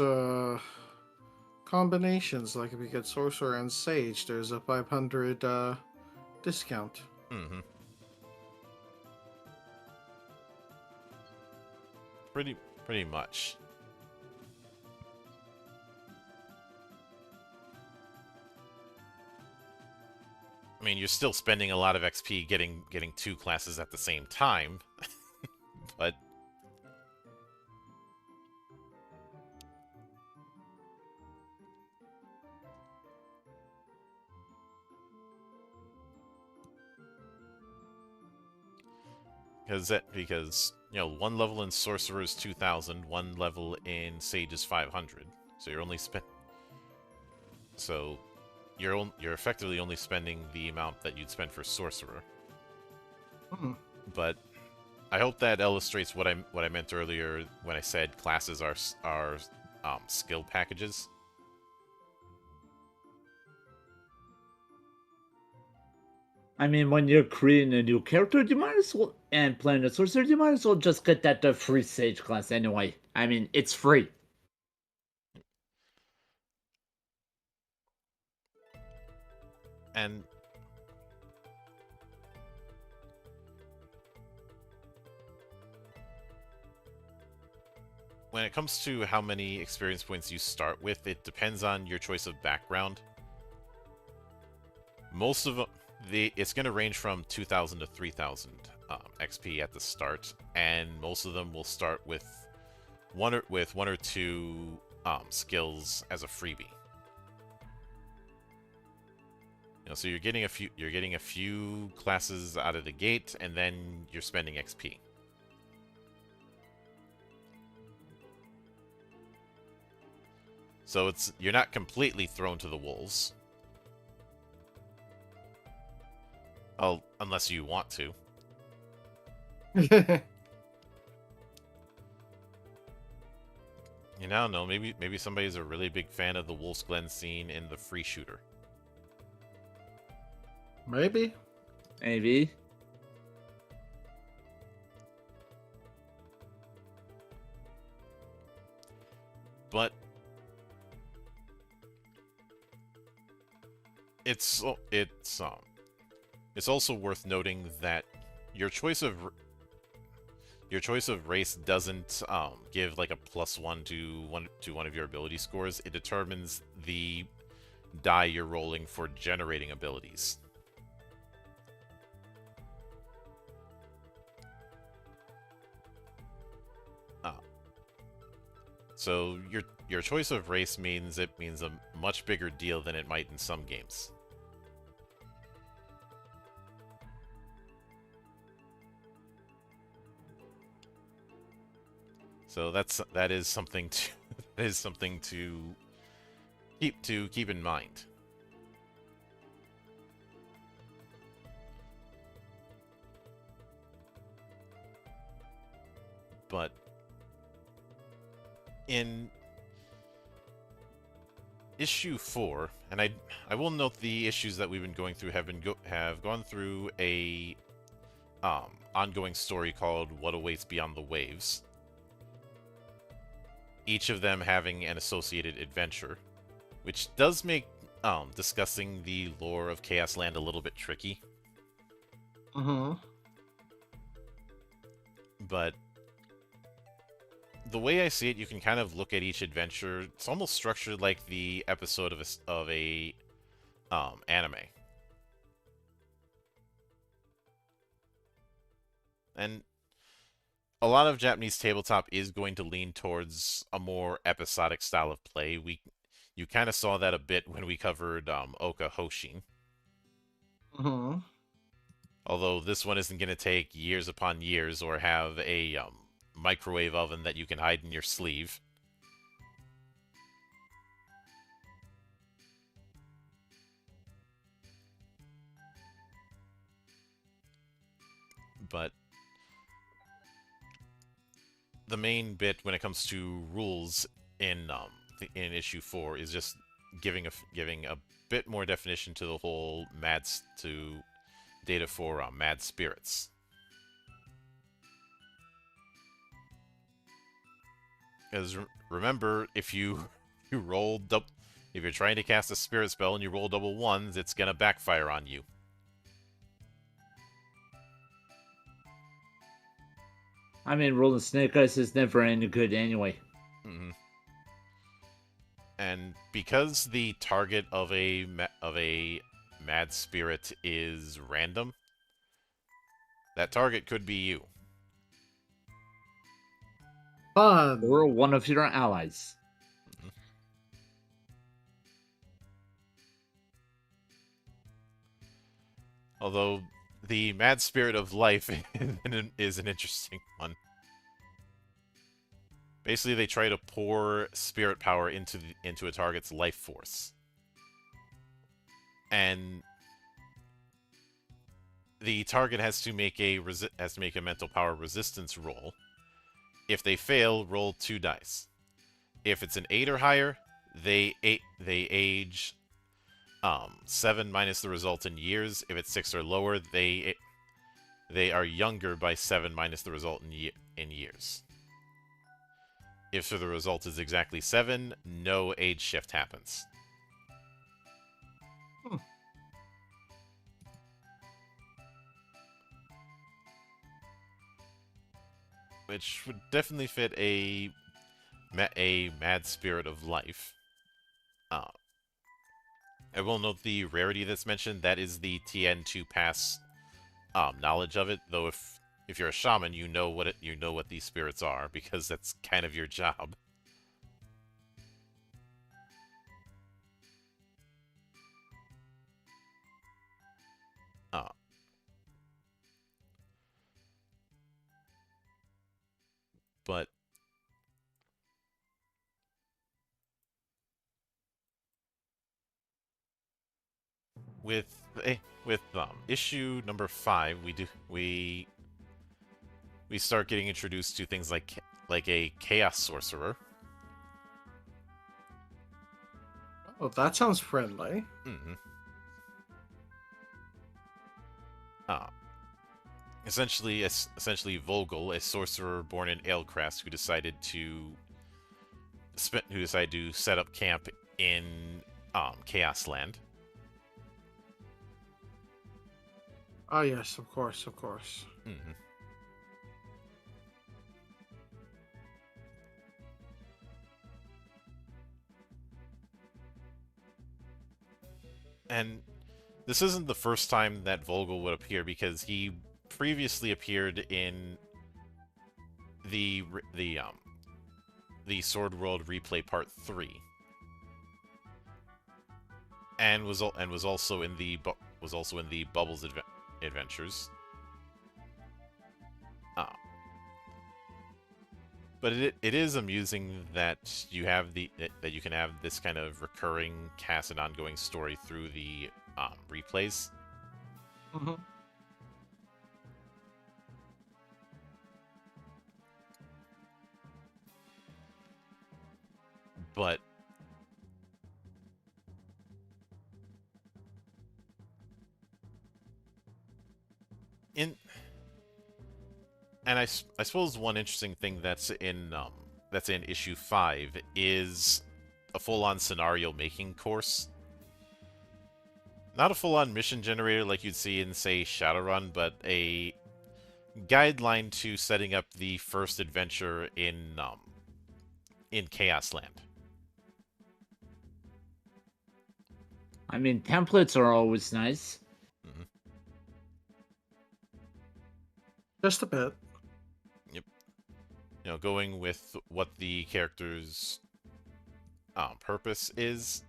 combinations. Like if you get sorcerer and sage, there's a 500 discount. Mm-hmm. Pretty pretty much. I mean, you're still spending a lot of XP getting two classes at the same time, but because you know, one level in sorcerer is 2,000, one level in sage is 500. So you're only so you're effectively only spending the amount that you'd spend for sorcerer. Hmm. But I hope that illustrates what I meant earlier when I said classes are skill packages. I mean, when you're creating a new character, you might as well, and playing a sorcerer, you might as well just get that free sage class anyway. I mean, it's free. And when it comes to how many experience points you start with, it depends on your choice of background. Most of them, it's going to range from 2,000 to 3,000 XP at the start, and most of them will start with one or two skills as a freebie. You know, so you're getting a few classes out of the gate, and then you're spending XP. So you're not completely thrown to the wolves. Oh, unless you want to. You know, no, maybe somebody's a really big fan of the Wolf's Glen scene in the free shooter. Maybe. Maybe. But it's also worth noting that your choice of race doesn't give like a +1 to one of your ability scores. It determines the die you're rolling for generating abilities. So your choice of race means a much bigger deal than it might in some games. So that is something to keep in mind. But in issue 4, and I will note the issues that we've been going through have gone through a ongoing story called What Awaits Beyond the Waves. Each of them having an associated adventure, which does make discussing the lore of Chaos Land a little bit tricky. But the way I see it, you can kind of look at each adventure. It's almost structured like the episode of a anime. And a lot of Japanese tabletop is going to lean towards a more episodic style of play. You kind of saw that a bit when we covered Oka Hoshin. Although this one isn't going to take years upon years or have a microwave oven that you can hide in your sleeve. But the main bit when it comes to rules in issue 4 is just giving a bit more definition to the whole data for mad spirits. Because remember, if you you roll if you're trying to cast a spirit spell and you roll double ones, it's gonna backfire on you. I mean, rolling snake eyes is never any good anyway. Mm-hmm. And because the target of a mad spirit is random, that target could be you. Fun. Or one of your allies. Mm-hmm. Although the mad spirit of life is an interesting one. Basically, they try to pour spirit power into a target's life force, and the target has to make a mental power resistance roll. If they fail, roll 2 dice. If it's an 8 or higher, they age 7 minus the result in years. If it's 6 or lower, they are younger by 7 minus the result in years. If the result is exactly 7, no age shift happens. Which would definitely fit a mad spirit of life. I will note the rarity that's mentioned. That is the TN2 pass knowledge of it. Though if you're a shaman, you know what these spirits are, because that's kind of your job. But with issue number 5, we start getting introduced to things like a chaos sorcerer. Oh, that sounds friendly. Mm-hmm. Essentially Vogel, a sorcerer born in Aelcrast, who decided to set up camp in Chaos Land. Oh yes, of course, of course. Mm-hmm. And this isn't the first time that Vogel would appear, because he previously appeared in the Sword World Replay Part 3, and was also in the Bubbles Adventures. But it is amusing that you can have this kind of recurring cast and ongoing story through the replays. Mm-hmm. But I suppose one interesting thing that's in issue 5 is a full-on scenario making course. Not a full-on mission generator like you'd see in, say, Shadowrun, but a guideline to setting up the first adventure in Chaos Land. I mean, templates are always nice. Mm-hmm. Just a bit. Yep. Going with what the character's purpose is.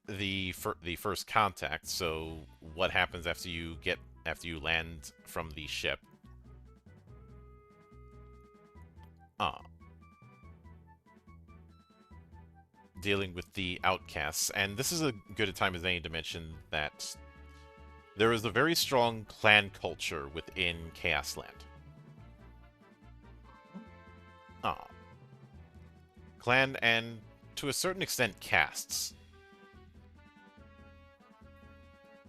The first contact. So what happens after you land from the ship? Dealing with the outcasts, and this is a good a time as any to mention that there is a very strong clan culture within Chaos Land. Clan, and to a certain extent castes.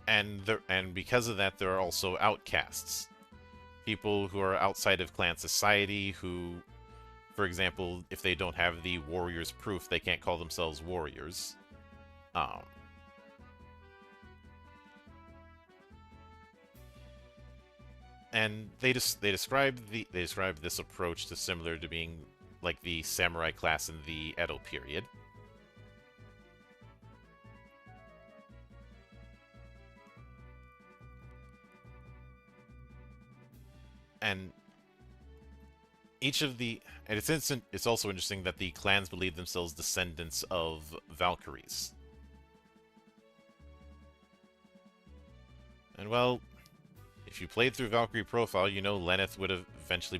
And because of that, there are also outcasts. People who are outside of clan society, who For example, if they don't have the warrior's proof, they can't call themselves warriors. And they describe this approach to similar to being like the samurai class in the Edo period. And it's also interesting that the clans believe themselves descendants of Valkyries. And well, if you played through Valkyrie Profile, you know Lenneth would eventually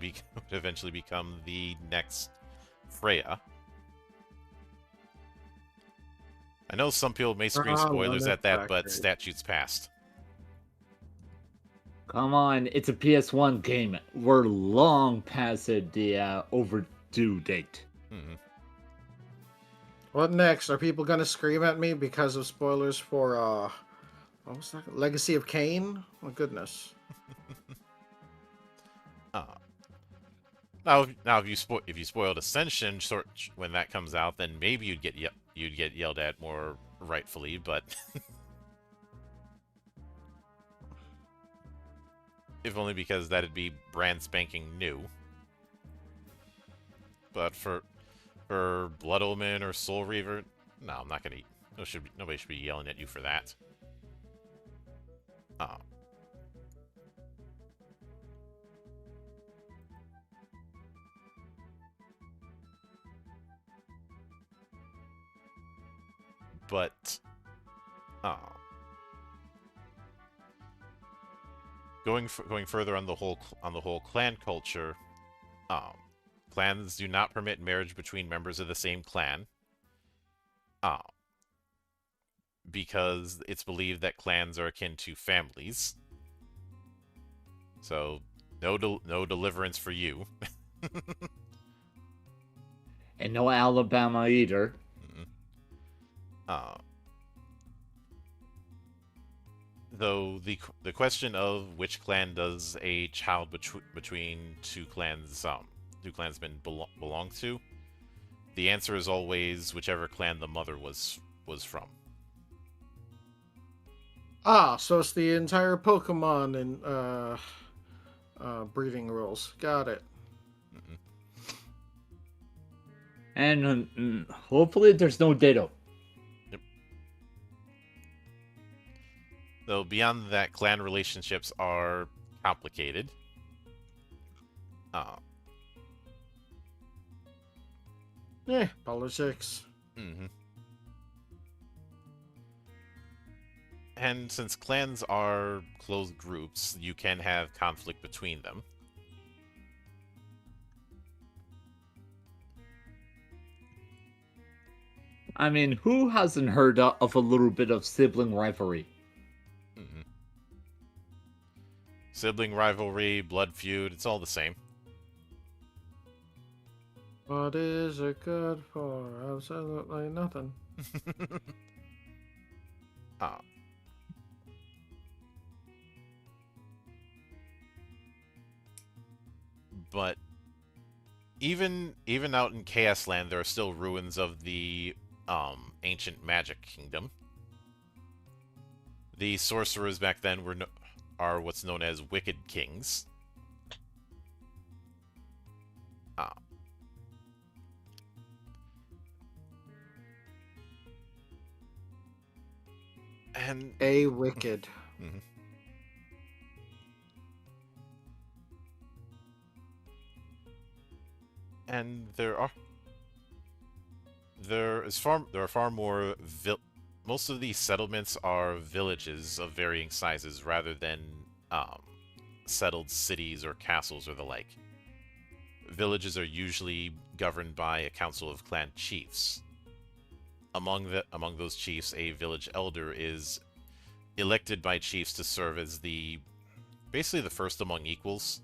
become the next Freya. I know some people may scream spoilers at that, but statutes passed. Come on, it's a PS1 game. We're long past the overdue date. Mm-hmm. What next? Are people gonna scream at me because of spoilers for what was that? Legacy of Kain? Oh goodness. Now if you spoiled Ascension when that comes out, then maybe you'd get yelled at more rightfully, but if only because that'd be brand spanking new. But for Blood Omen or Soul Reaver, no, I'm not gonna. Nobody should be yelling at you for that. But going further on the whole clan culture, clans do not permit marriage between members of the same clan, because it's believed that clans are akin to families. So no deliverance for you. And no Alabama either. Though the question of which clan does a child between two clansmen belong to, the answer is always whichever clan the mother was from. So it's the entire Pokemon and breeding rules. Got it. And hopefully there's no Ditto. Yep. Though beyond that, clan relationships are complicated. Politics. Mm-hmm. And since clans are closed groups, you can have conflict between them. I mean, who hasn't heard of a little bit of sibling rivalry? Mm-hmm. Sibling rivalry, blood feud, it's all the same. What is it good for? Absolutely nothing. But even out in Chaos Land, there are still ruins of the ancient magic kingdom. The sorcerers back then are what's known as Wicked Kings. And a wicked. Mm-hmm. And there are far more most of these settlements are villages of varying sizes rather than settled cities or castles or the like. Villages are usually governed by a council of clan chiefs. Among those chiefs, a village elder is elected by chiefs to serve as basically the first among equals.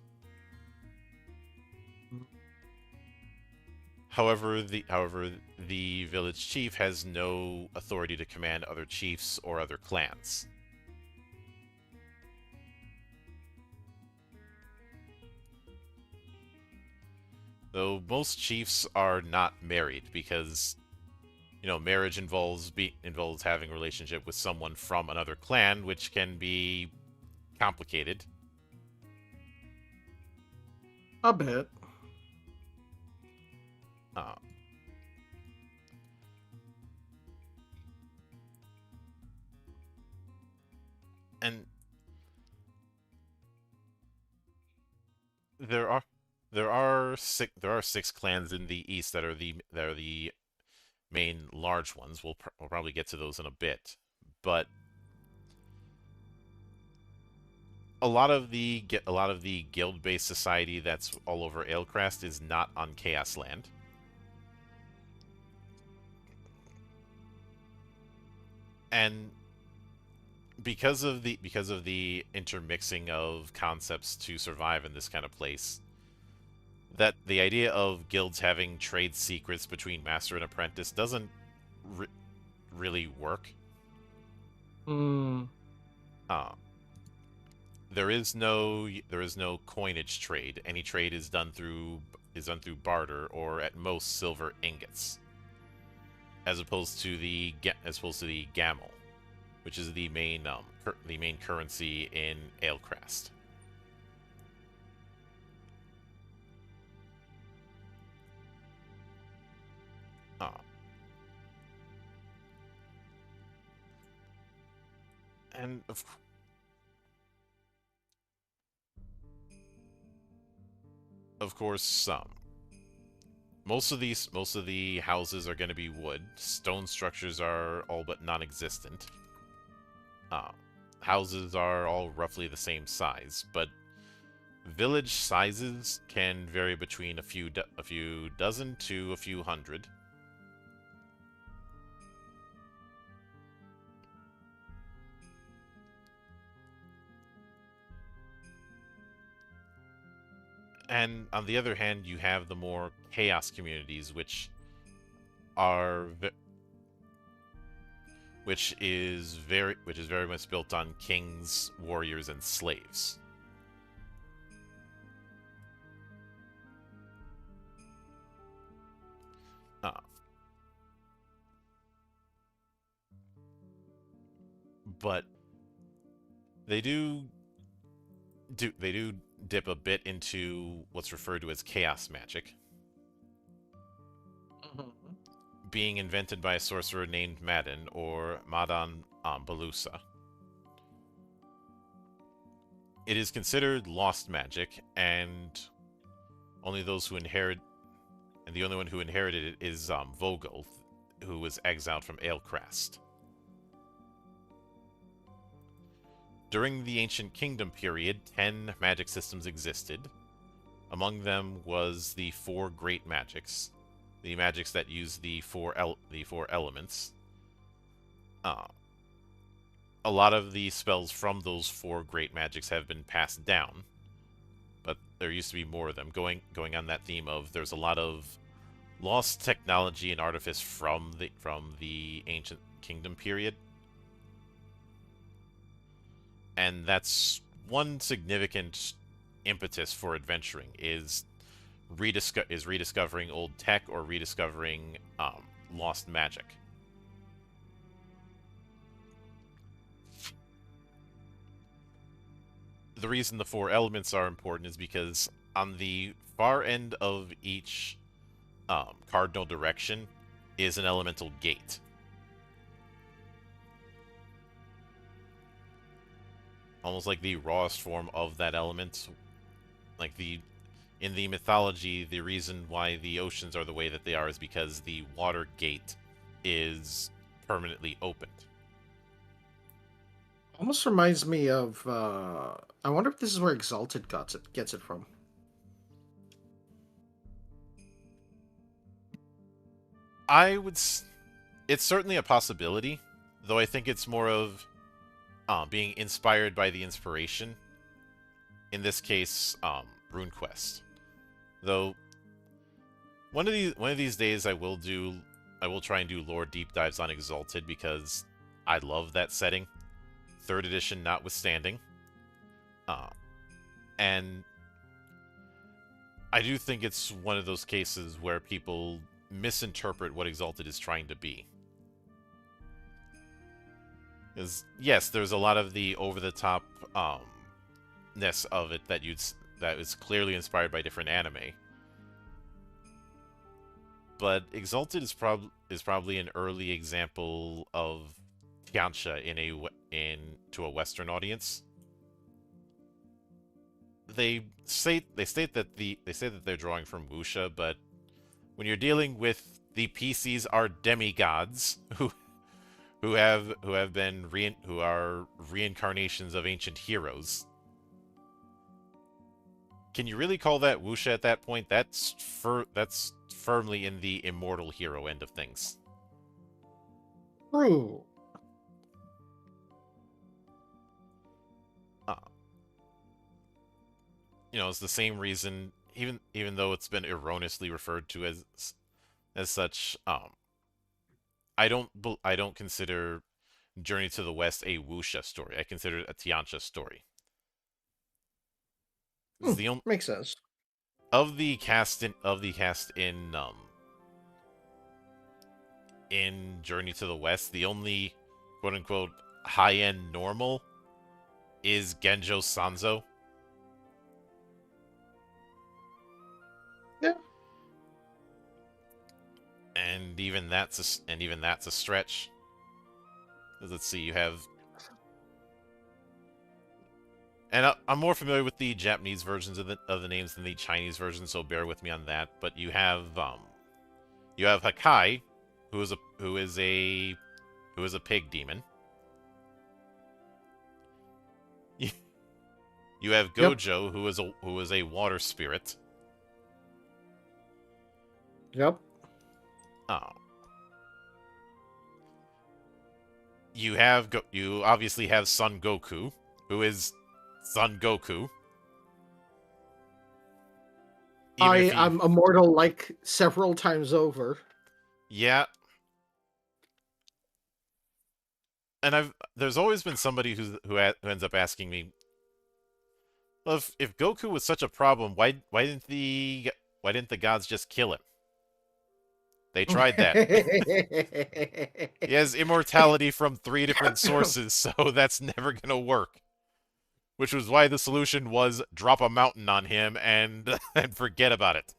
However, the village chief has no authority to command other chiefs or other clans. though most chiefs are not married because, marriage involves having a relationship with someone from another clan, which can be complicated. A bit. Uh, and there are six clans in the east that are the main large ones. We'll probably get to those in a bit, but a lot of the guild-based society that's all over Alecrast is not on Chaos Land. And because of the intermixing of concepts to survive in this kind of place, that the idea of guilds having trade secrets between master and apprentice doesn't really work. Hmm. There is no coinage trade. Any trade is done through barter or at most silver ingots, as opposed to the gamel, which is the main currency in Alecrast. And of course, most of the houses are going to be wood. Stone structures are all but non-existent. Houses are all roughly the same size, but village sizes can vary between a few dozen to a few hundred. And on the other hand, you have the more chaos communities, which is very much built on kings, warriors, and slaves. But they do dip a bit into what's referred to as chaos magic, being invented by a sorcerer named Madden or Madan Balusa. It is considered lost magic, and only those who inherit, and the only one who inherited it is Vogel, who was exiled from Alecrast. During the Ancient Kingdom period, 10 magic systems existed. Among them was the 4 great magics, the magics that use the four elements. A lot of the spells from those 4 great magics have been passed down, but there used to be more of them. Going on that theme of there's a lot of lost technology and artifice from the Ancient Kingdom period. And that's one significant impetus for adventuring is rediscovering old tech or rediscovering lost magic. The reason the 4 elements are important is because on the far end of each cardinal direction is an elemental gate. Almost like the rawest form of that element. Like in the mythology, the reason why the oceans are the way that they are is because the water gate is permanently opened. Almost reminds me of. I wonder if this is where Exalted gets it from. It's certainly a possibility, though I think it's more of being inspired by the inspiration. In this case, RuneQuest. Though one of these days I will try and do lore deep dives on Exalted because I love that setting, 3rd edition notwithstanding. And I do think it's one of those cases where people misinterpret what Exalted is trying to be. Because yes, there's a lot of the over-the-top ness of it that is clearly inspired by different anime. But Exalted is probably an early example of Tianxia to a Western audience. They state that they're drawing from wuxia, but when you're dealing with the PCs are demigods who are reincarnations of ancient heroes. Can you really call that wuxia at that point? That's firmly in the immortal hero end of things. True. It's the same reason, even though it's been erroneously referred to as such. I don't consider Journey to the West a wuxia story. I consider it a Tianxia story. It's the only Makes sense. of the cast in Journey to the West, the only quote unquote high end normal is Genjo Sanzo. Yeah. And even that's a stretch. Let's see, you have, and I'm more familiar with the Japanese versions of the names than the Chinese version, so bear with me on that. But you have Hakai, who is a pig demon. You have Gojo, yep, who is a water spirit. Yep. You obviously have Son Goku, who is Son Goku. I'm immortal like several times over. Yeah. And there's always been somebody who ends up asking me, well, if Goku was such a problem, why didn't the gods just kill him? They tried that. He has immortality from 3 different sources, so that's never gonna work. Which was why the solution was drop a mountain on him and forget about it.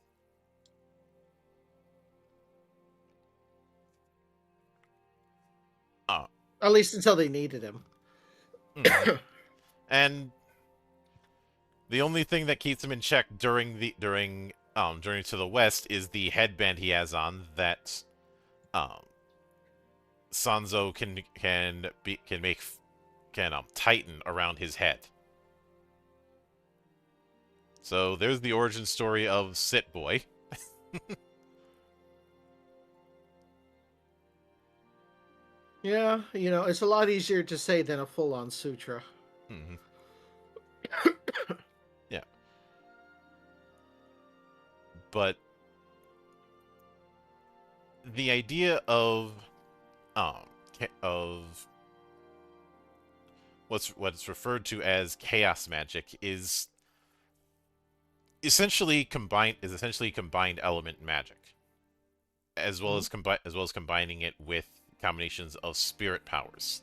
At least until they needed him. And the only thing that keeps him in check during Journey to the West is the headband he has on that Sanzo can tighten around his head. So there's the origin story of Sit Boy. Yeah, it's a lot easier to say than a full-on sutra. Mm-hmm. Yeah. But the idea of what's referred to as chaos magic is essentially combined element magic, as well as combining it with combinations of spirit powers.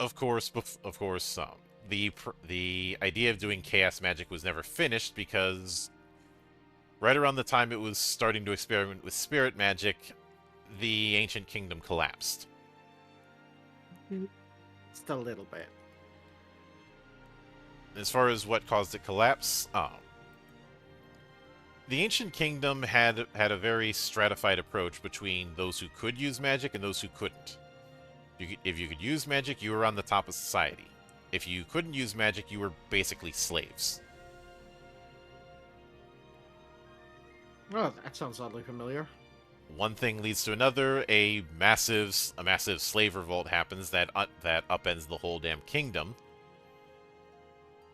Of course, the idea of doing chaos magic was never finished because right around the time it was starting to experiment with spirit magic, the ancient kingdom collapsed. Just a little bit. As far as what caused it collapse, the ancient kingdom had a very stratified approach between those who could use magic and those who couldn't. If you could use magic, you were on the top of society. If you couldn't use magic, you were basically slaves. Oh, that sounds oddly familiar. One thing leads to another. A massive slave revolt happens that upends the whole damn kingdom.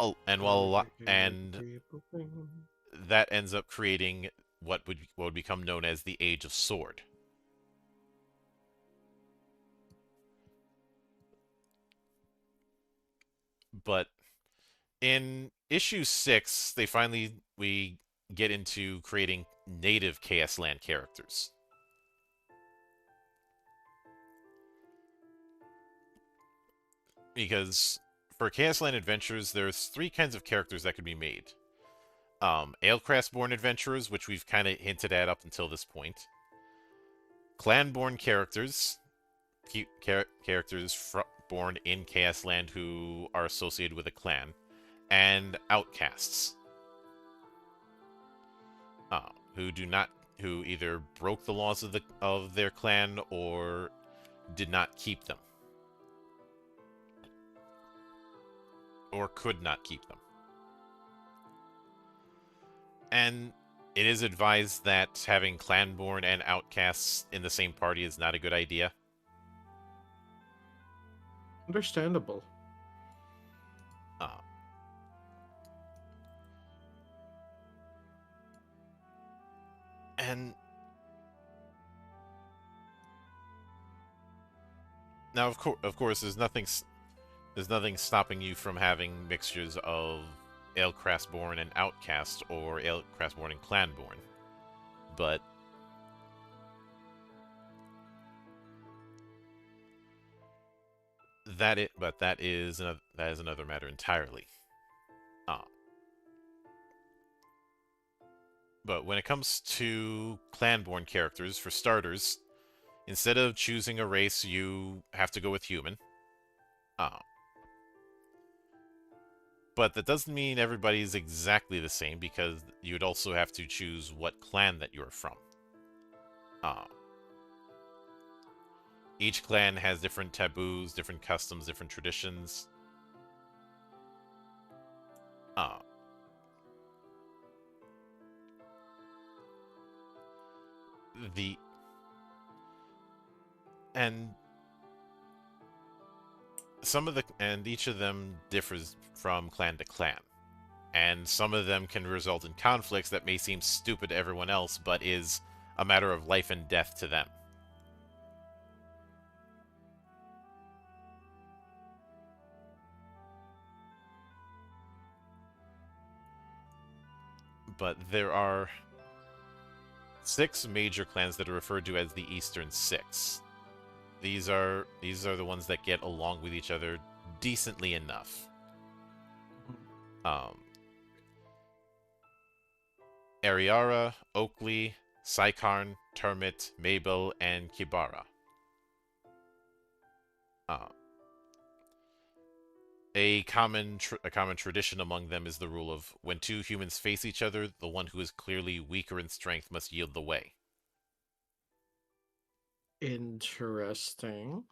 Oh, and that ends up creating what would become known as the Age of Sword. But in issue 6, we get into creating native Chaos Land characters. Because for Chaos Land Adventures, there's 3 kinds of characters that could be made. Alecrest-born adventurers, which we've kind of hinted at up until this point. Clan-born characters, characters born in Chaos Land who are associated with a clan, and outcasts, who either broke the laws of their clan or did not keep them, or could not keep them. And it is advised that having clanborn and outcasts in the same party is not a good idea. Understandable. And now, of course, there's nothing stopping you from having mixtures of Alecrest-born and outcast, or Alecrest-born and clanborn, but that is another matter entirely. But when it comes to clanborn characters, for starters, instead of choosing a race, you have to go with human. But that doesn't mean everybody's exactly the same, because you'd also have to choose what clan that you're from. Each clan has different taboos, different customs, different traditions. And each of them differs from clan to clan, and some of them can result in conflicts that may seem stupid to everyone else, but is a matter of life and death to them. But there are 6 major clans that are referred to as the Eastern Six. These are the ones that get along with each other decently enough. Ariara, Oakley, Sykarn, Termit, Mabel, and Kibara. A common tradition among them is the rule of when 2 humans face each other, the one who is clearly weaker in strength must yield the way. Interesting.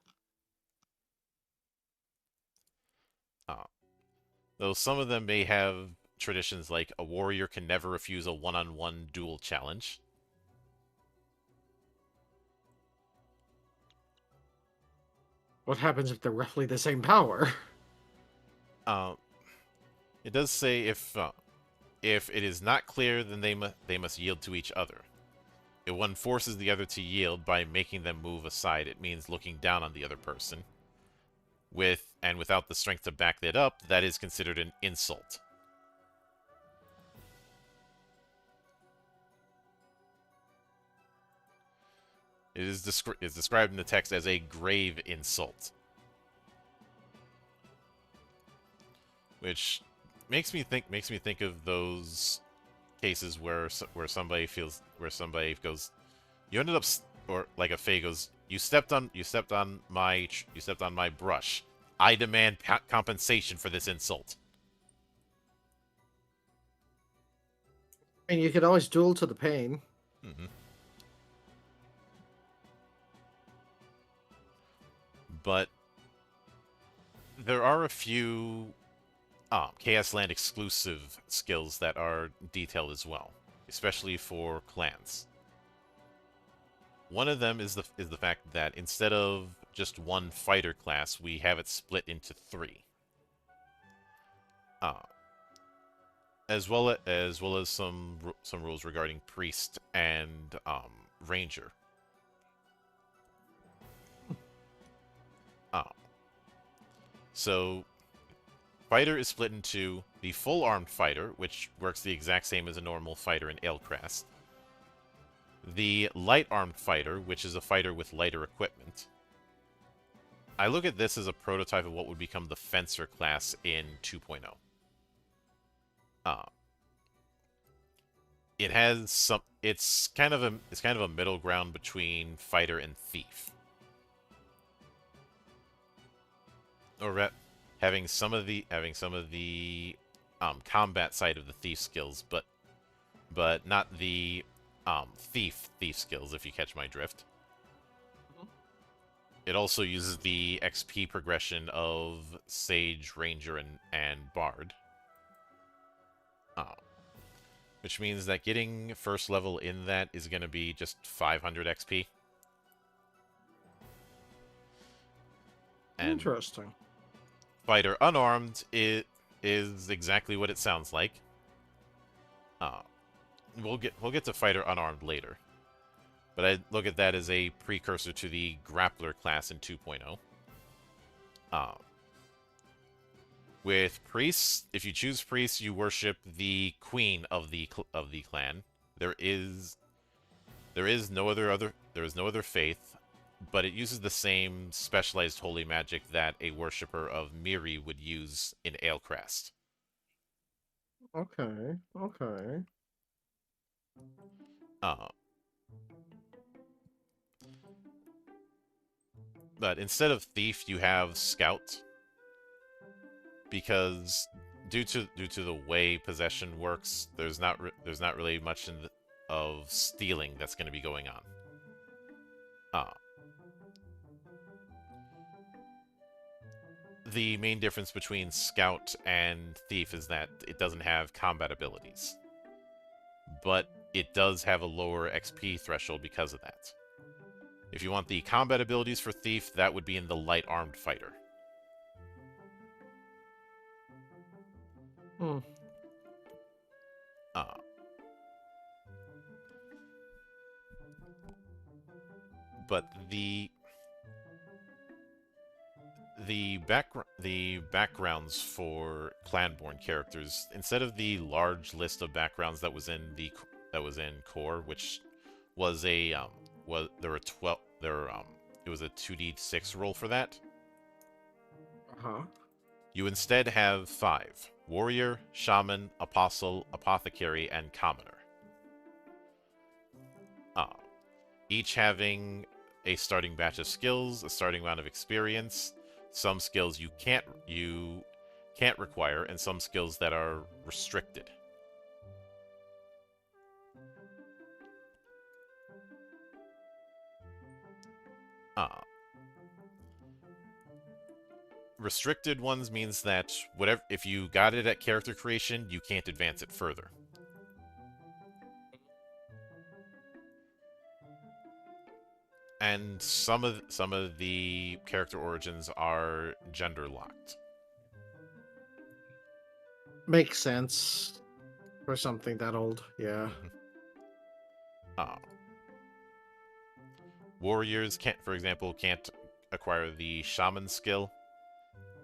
Though some of them may have traditions like a warrior can never refuse a one-on-one duel challenge. What happens if they're roughly the same power? It does say if it is not clear, then they must yield to each other. If one forces the other to yield by making them move aside, it means looking down on the other person. Without the strength to back that up, that is considered an insult. It is described in the text as a grave insult, which makes me think of those cases where somebody goes, you ended up, or like a Fae goes, you stepped on my brush. I demand compensation for this insult. And you could always duel to the pain. But there are a few Chaos Land exclusive skills that are detailed as well, especially for clans. One of them is the fact that instead of just one fighter class, we have it split into 3. As well as some rules regarding priest and ranger. So Fighter is split into the full-armed fighter, which works the exact same as a normal fighter in Alecrast. The light-armed fighter, which is a fighter with lighter equipment. I look at this as a prototype of what would become the Fencer class in 2.0. It has some. It's kind of a middle ground between fighter and thief, or having some of the combat side of the thief skills, but not the thief skills. If you catch my drift. It also uses the XP progression of Sage, Ranger, and Bard. Which means that getting first level in that is going to be just 500 XP. And interesting. Fighter unarmed, it is exactly what it sounds like. We'll get to fighter unarmed later. But I look at that as a precursor to the grappler class in 2.0. With priests, if you choose priests, you worship the queen of the clan. There is no other faith, but it uses the same specialized holy magic that a worshipper of Miri would use in Alecrast. Okay. But instead of thief, you have scout, because due to the way possession works, there's not really much of stealing that's going to be going on. The main difference between scout and thief is that it doesn't have combat abilities, but it does have a lower XP threshold because of that. If you want the combat abilities for thief, that would be in the light armed fighter. But the backgrounds for Clanborn characters, instead of the large list of backgrounds that was in core, which was it was a 2d6 roll for that. You instead have 5: warrior, shaman, apostle, apothecary, and commoner. Each having a starting batch of skills, a starting round of experience, some skills you can't require, and some skills that are restricted. Restricted ones means that if you got it at character creation, you can't advance it further. And some of the character origins are gender locked. Makes sense for something that old, yeah. Warriors for example, can't acquire the shaman skill,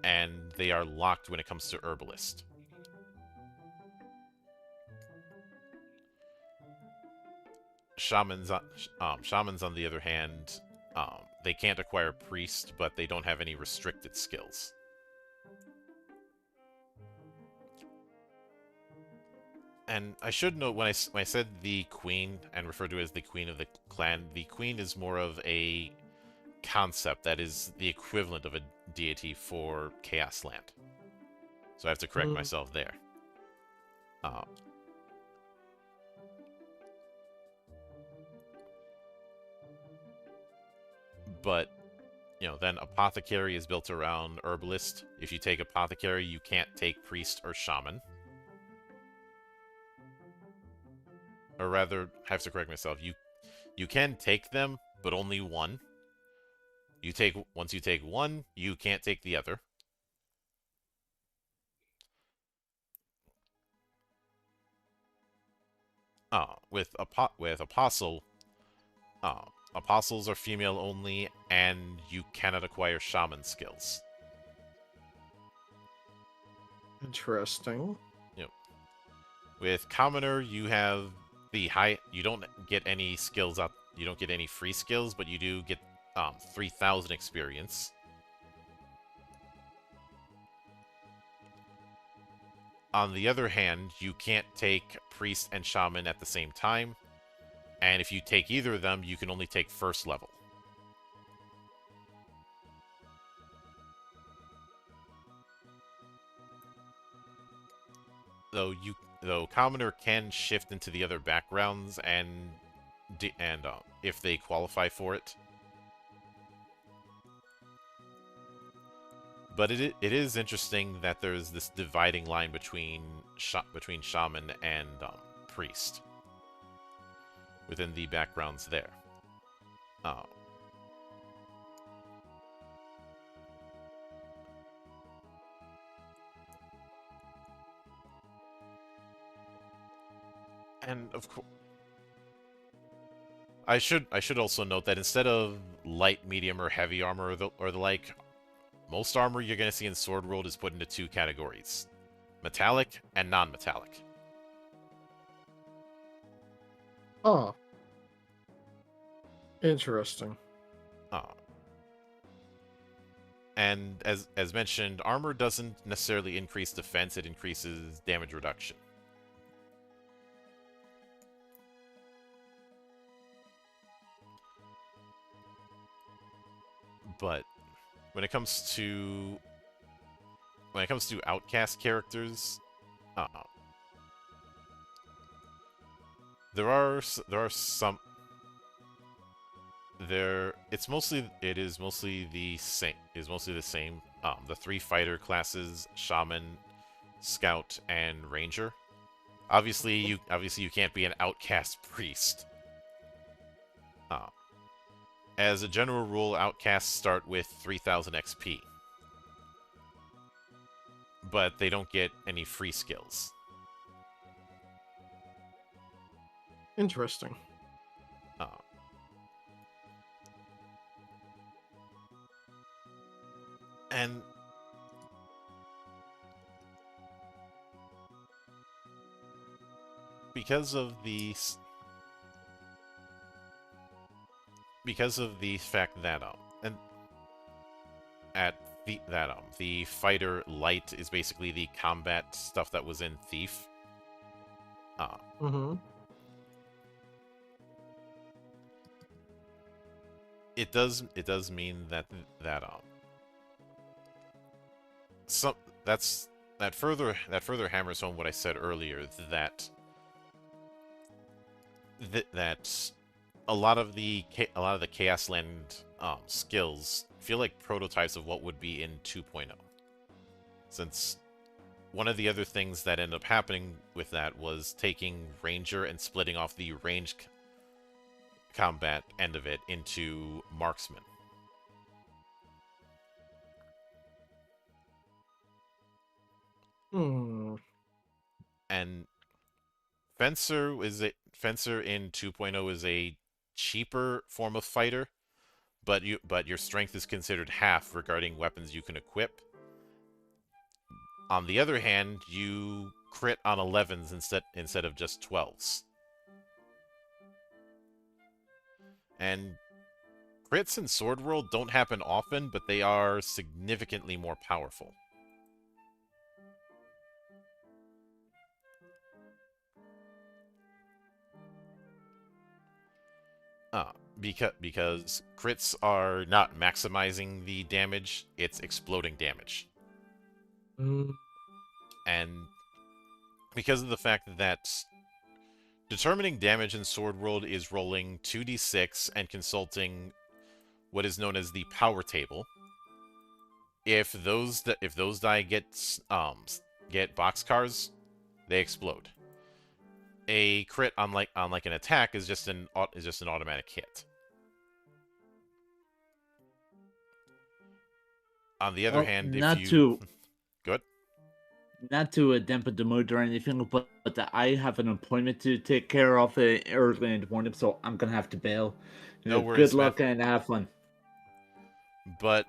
and they are locked when it comes to herbalist. Shamans, on the other hand, they can't acquire priest, but they don't have any restricted skills. And I should note, when I said the queen and referred to as the queen of the clan, the queen is more of a concept that is the equivalent of a deity for Chaos Land. So I have to correct myself there. But, then apothecary is built around herbalist. If you take apothecary, you can't take priest or shaman. Or rather, I have to correct myself. You can take them, but only one. Once you take one, you can't take the other. With apostle, apostles are female only, and you cannot acquire shaman skills. Interesting. With Commoner, you have the high. You don't get any skills up. You don't get any free skills, but you do get 3,000 experience. On the other hand, you can't take Priest and Shaman at the same time, and if you take either of them, you can only take first level. Though Commoner can shift into the other backgrounds and if they qualify for it. But it is interesting that there's this dividing line between Shaman and Priest within the backgrounds there. And of course, I should also note that instead of light, medium, or heavy armor or the like, most armor you're going to see in Sword World is put into two categories: metallic and non-metallic. Oh. Interesting. And as mentioned, armor doesn't necessarily increase defense; it increases damage reduction. But when it comes to outcast characters, there are some. It is mostly the same. The three fighter classes: Shaman, Scout, and Ranger. Obviously you can't be an outcast priest. As a general rule, outcasts start with 3,000 XP. But they don't get any free skills. Interesting. And because of the fact that the fighter light is basically the combat stuff that was in Thief. It does mean that that further hammers home what I said earlier, that a lot of the Chaos Land skills feel like prototypes of what would be in 2.0. Since one of the other things that ended up happening with that was taking Ranger and splitting off the range combat end of it into Marksman. And Fencer in 2.0 is a cheaper form of fighter, but your strength is considered half regarding weapons you can equip. On the other hand, you crit on 11s instead of just 12s. And crits in Sword World don't happen often, but they are significantly more powerful. Because crits are not maximizing the damage, it's exploding damage. And because of the fact that determining damage in Sword World is rolling 2d6 and consulting what is known as the power table. If those die get boxcars, they explode. A crit on an attack is just an automatic hit. On the other hand, good. Not to dampen the mood or anything, but I have an appointment to take care of early in the morning, so I'm gonna have to bail. No worries. Good luck and have fun. But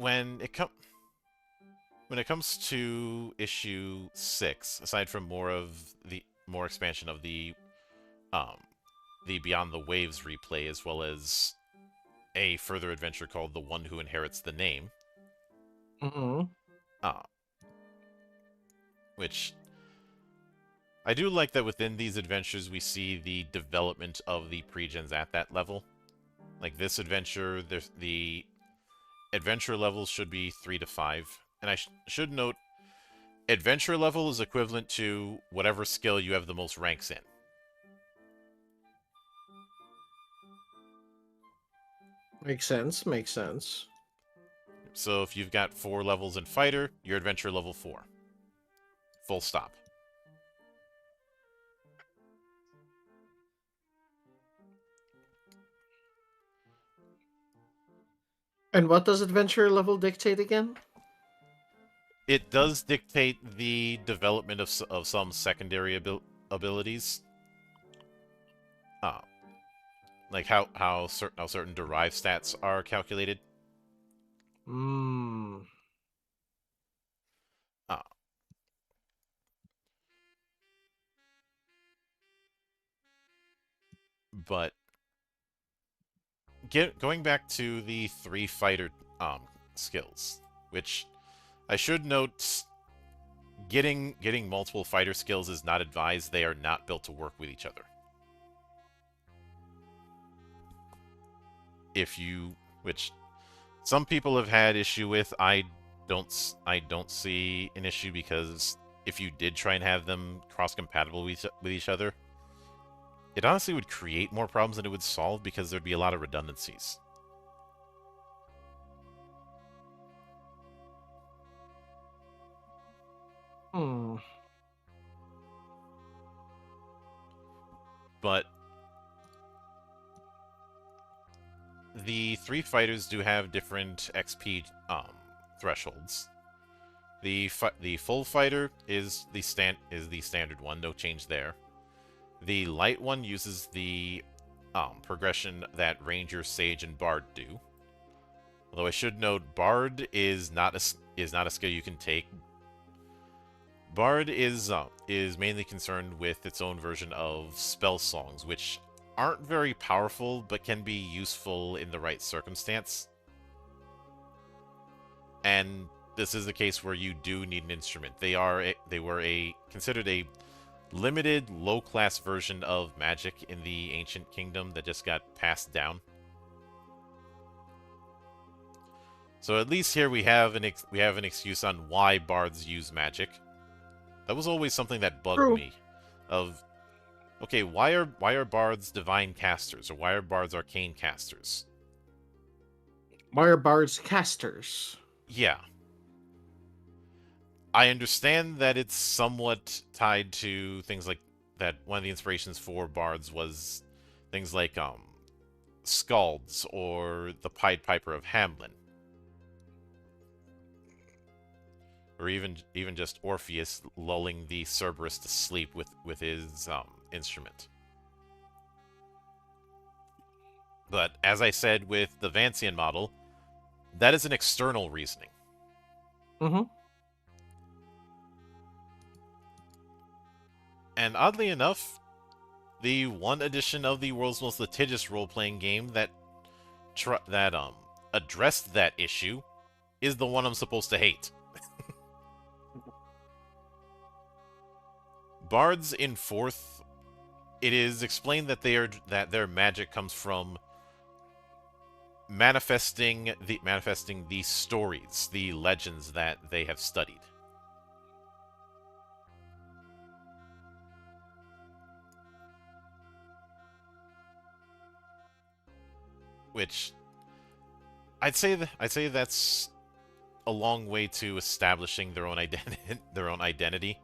when it comes to issue 6, aside from more expansion of um the Beyond the Waves replay, as well as a further adventure called The One Who Inherits the Name, Mm-hmm. uh, which I do like that within these adventures we see the development of the pre-gens at that level. Like this adventure, the adventure levels should be 3 to 5, and I should note, adventure level is equivalent to whatever skill you have the most ranks in. Makes sense. Makes sense. So if you've got 4 levels in fighter, your adventure level 4. Full stop. And what does adventure level dictate again? It does dictate the development of some secondary abilities. Like how certain derived stats are calculated. Hmm. But going back to the 3 fighter skills, which I should note, getting multiple fighter skills is not advised. They are not built to work with each other. Which some people have had issue with, I don't see an issue, because if you did try and have them cross-compatible with each other, it honestly would create more problems than it would solve, because there'd be a lot of redundancies. Hmm. But the 3 fighters do have different XP thresholds. The full fighter is the standard one, no change there. The light one uses the progression that Ranger, Sage, and Bard do. Although I should note, Bard is not a skill you can take. Bard is mainly concerned with its own version of spell songs, which aren't very powerful but can be useful in the right circumstance. And this is the case where you do need an instrument. They were considered a limited low-class version of magic in the Ancient Kingdom that just got passed down. So at least here we have an excuse on why bards use magic. That was always something that bugged True. me. Okay, why are bards divine casters, or why are bards arcane casters? Why are bards casters? Yeah. I understand that it's somewhat tied to things like that. One of the inspirations for bards was things like Scalds or the Pied Piper of Hamelin, or even just Orpheus lulling the Cerberus to sleep with his instrument. But as I said with the Vancian model, that is an external reasoning. Mm-hmm. And oddly enough, the one edition of the world's most litigious role-playing game that addressed that issue is the one I'm supposed to hate. Bards in 4th, it is explained that their magic comes from manifesting the stories, the legends that they have studied. Which I'd say that's a long way to establishing their own identity.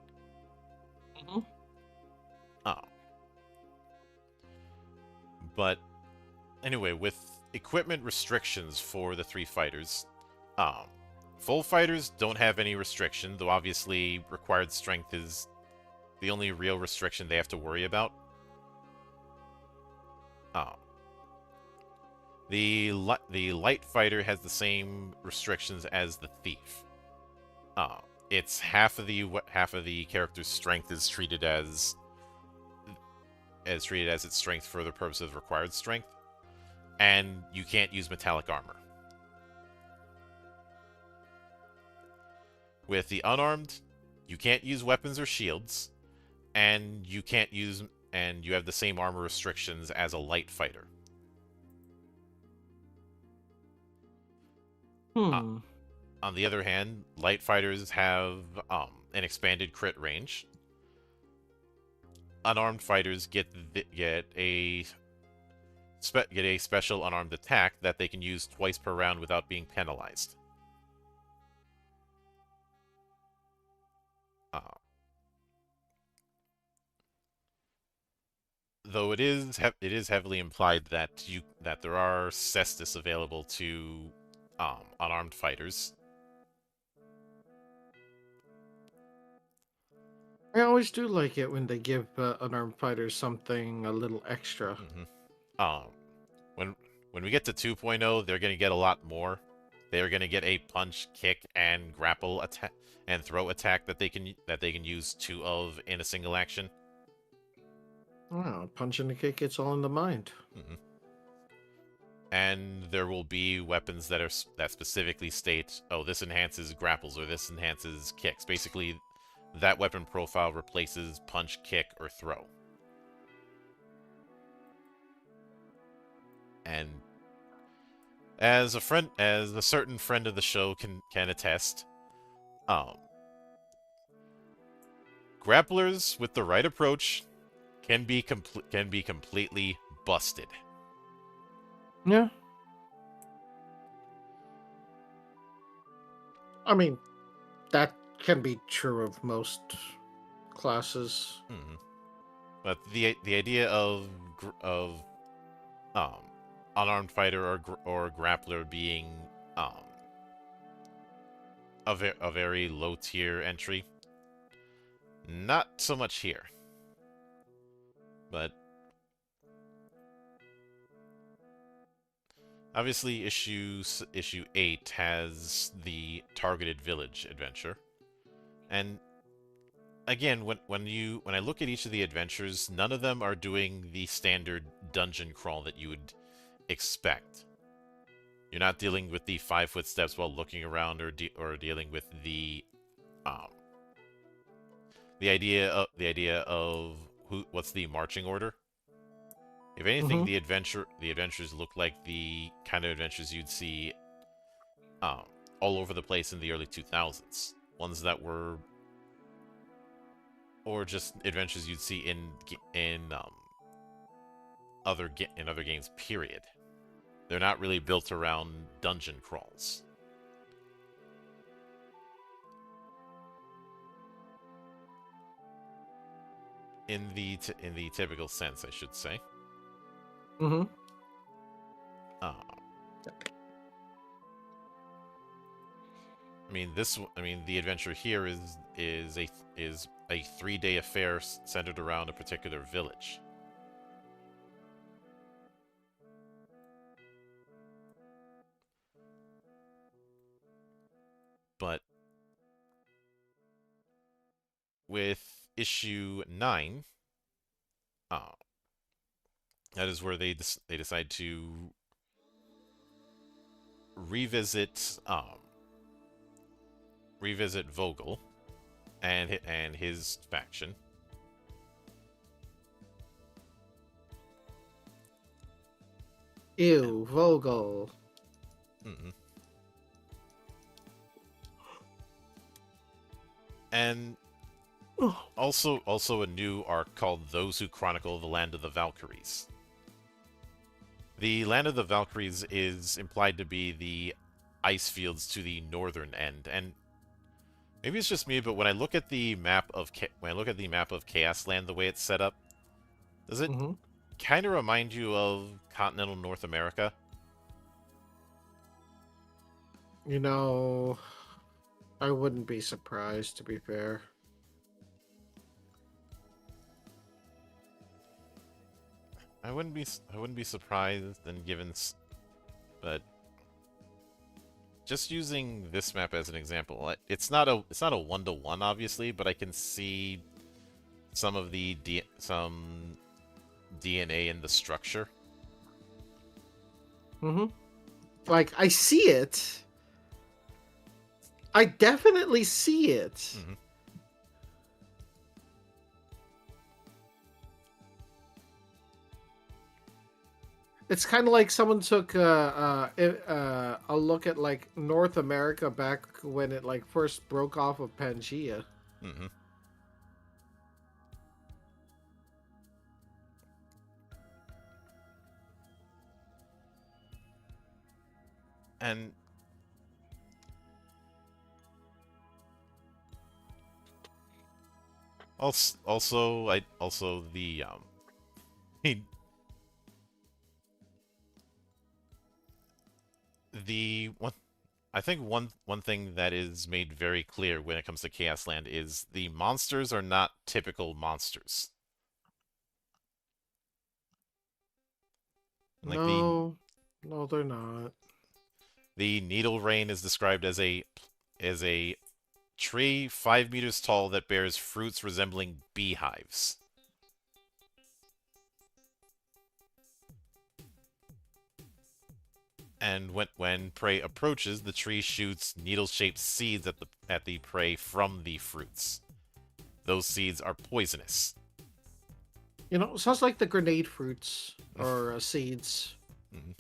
Mm-hmm. But anyway, with equipment restrictions for the 3 fighters, full fighters don't have any restriction, though obviously required strength is the only real restriction they have to worry about. The light fighter has the same restrictions as the thief. It's half of the character's strength is treated as its strength for the purpose of required strength, and you can't use metallic armor. With the unarmed, you can't use weapons or shields, and you have the same armor restrictions as a light fighter. On the other hand, light fighters have an expanded crit range. Unarmed fighters get a special unarmed attack that they can use twice per round without being penalized. Though it is heavily implied that there are cestus available to unarmed fighters. I always do like it when they give unarmed fighters something a little extra. When we get to 2.0, they're going to get a lot more. They're going to get a punch, kick, and grapple attack and throw attack that they can use 2 of in a single action. Wow, punch and the kick, it's all in the mind. And there will be weapons that specifically state, oh, this enhances grapples or this enhances kicks. Basically, that weapon profile replaces punch, kick, or throw. And as a certain friend of the show can attest, grapplers with the right approach can be completely busted. Yeah. I mean, that can be true of most classes. But the idea of unarmed fighter or grappler being a very low tier entry, not so much here. But obviously, issue 8 has the targeted village adventure, and again, when I look at each of the adventures, none of them are doing the standard dungeon crawl that you would expect. You're not dealing with the 5 footsteps while looking around, or dealing with the idea of what's the marching order. If anything, the adventures look like the kind of adventures you'd see all over the place in the early 2000s. Ones that were, or just adventures you'd see in other games. Period. They're not really built around dungeon crawls. In the typical sense, I should say. The adventure here is a 3-day affair centered around a particular village. But with issue 9, that is where they decide to revisit Vogel and his faction. Ew, Vogel. And also a new arc called Those Who Chronicle the Land of the Valkyries. The Land of the Valkyries is implied to be the ice fields to the northern end, and maybe it's just me, but when I look at the map of Chaos Land, the way it's set up, does it kind of remind you of continental North America? You know, I wouldn't be surprised, to be fair. I wouldn't be surprised, and given But just using this map as an example, it's not a one-to-one, obviously, but I can see some of the some DNA in the structure. Mm-hmm. Like, I see it. I definitely see it. Mm-hmm. It's kind of like someone took a look at like North America back when it like first broke off of Pangea. Mm-hmm. And also the the one I think one thing that is made very clear when it comes to Chaos Land is the monsters are not typical monsters. Like No, no, they're not. the Needle Rain is described as a tree 5 meters tall that bears fruits resembling beehives. And when prey approaches, the tree shoots needle-shaped seeds at the prey from the fruits. Those seeds are poisonous. You know, sounds like the grenade fruits or seeds. Mhm.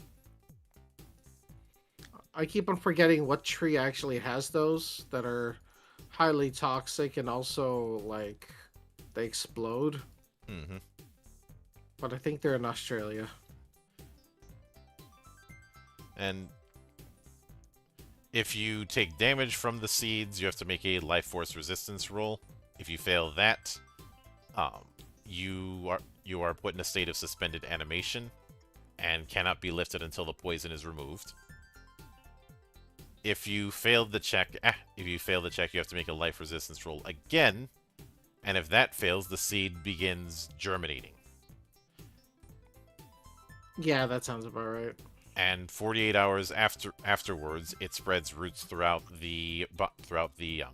I keep on forgetting what tree actually has those that are highly toxic and also like they explode. Mm-hmm. But I think they're in Australia. And if you take damage from the seeds, you have to make a life force resistance roll. If you fail that, um, you are put in a state of suspended animation and cannot be lifted until the poison is removed. If you fail the check, you have to make a life resistance roll again, and if that fails, the seed begins germinating. Yeah, that sounds about right. And 48 hours afterwards, it spreads roots throughout the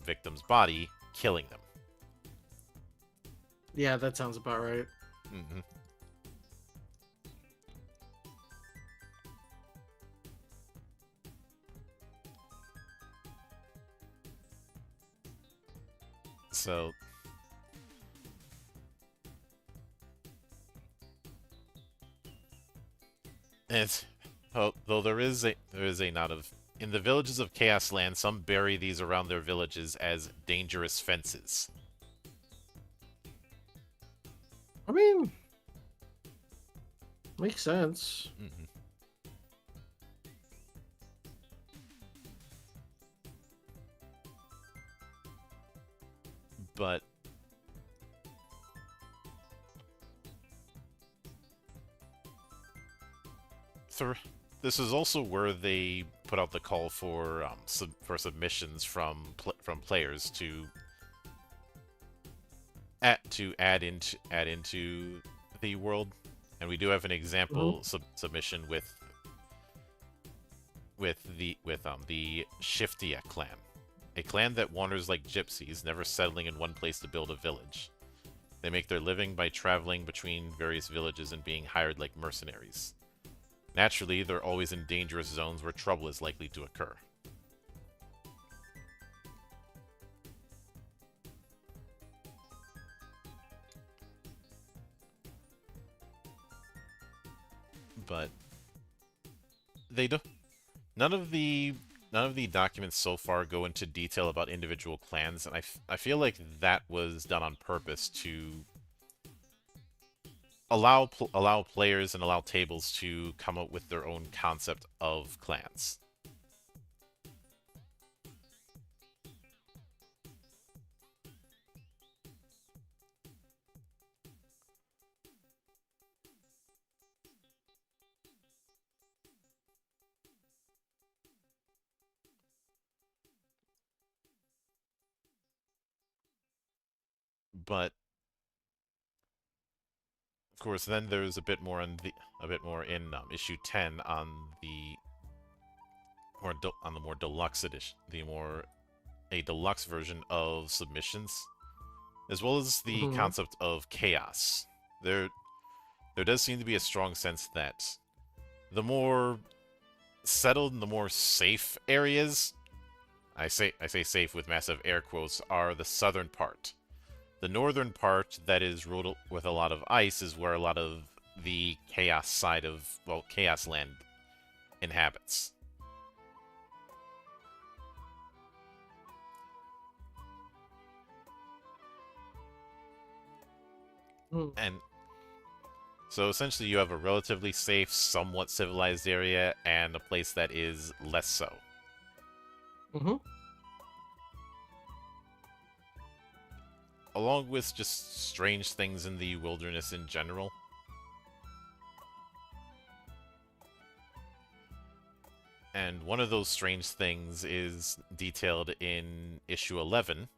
victim's body, killing them. Yeah, that sounds about right. Mm-hmm. So it's though there is a knot of in the villages of Chaos Land, some bury these around their villages as dangerous fences. I mean, makes sense. Mm-hmm. But this is also where they put out the call for submissions from players to add into the world, and we do have an example submission with the Shiftia clan, a clan that wanders like gypsies, never settling in one place to build a village. They make their living by traveling between various villages and being hired like mercenaries. Naturally, they're always in dangerous zones where trouble is likely to occur. But they do none of the documents so far go into detail about individual clans, and I feel like that was done on purpose to allow players and allow tables to come up with their own concept of clans. But of course, then there's a bit more in issue 10 on the on the more deluxe edition, a deluxe version of submissions, as well as the Mhm. concept of chaos. There does seem to be a strong sense that the more settled and the more safe areas, I say safe with massive air quotes, are the southern part. The northern part that is ruled with a lot of ice is where a lot of the chaos side of, well, Chaos Land inhabits. Mm. And so essentially you have a relatively safe, somewhat civilized area and a place that is less so. Mhm. Along with just strange things in the wilderness in general. And one of those strange things is detailed in issue 11,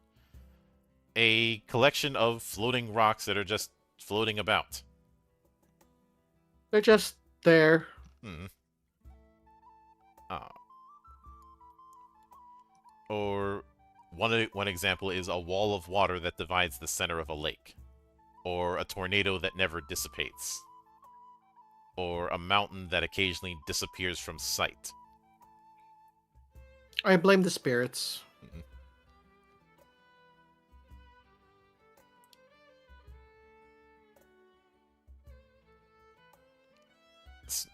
a collection of floating rocks that are just floating about. They're just there. Hmm. Uh, or one example is a wall of water that divides the center of a lake, or a tornado that never dissipates, or a mountain that occasionally disappears from sight. I blame the spirits. Mhm.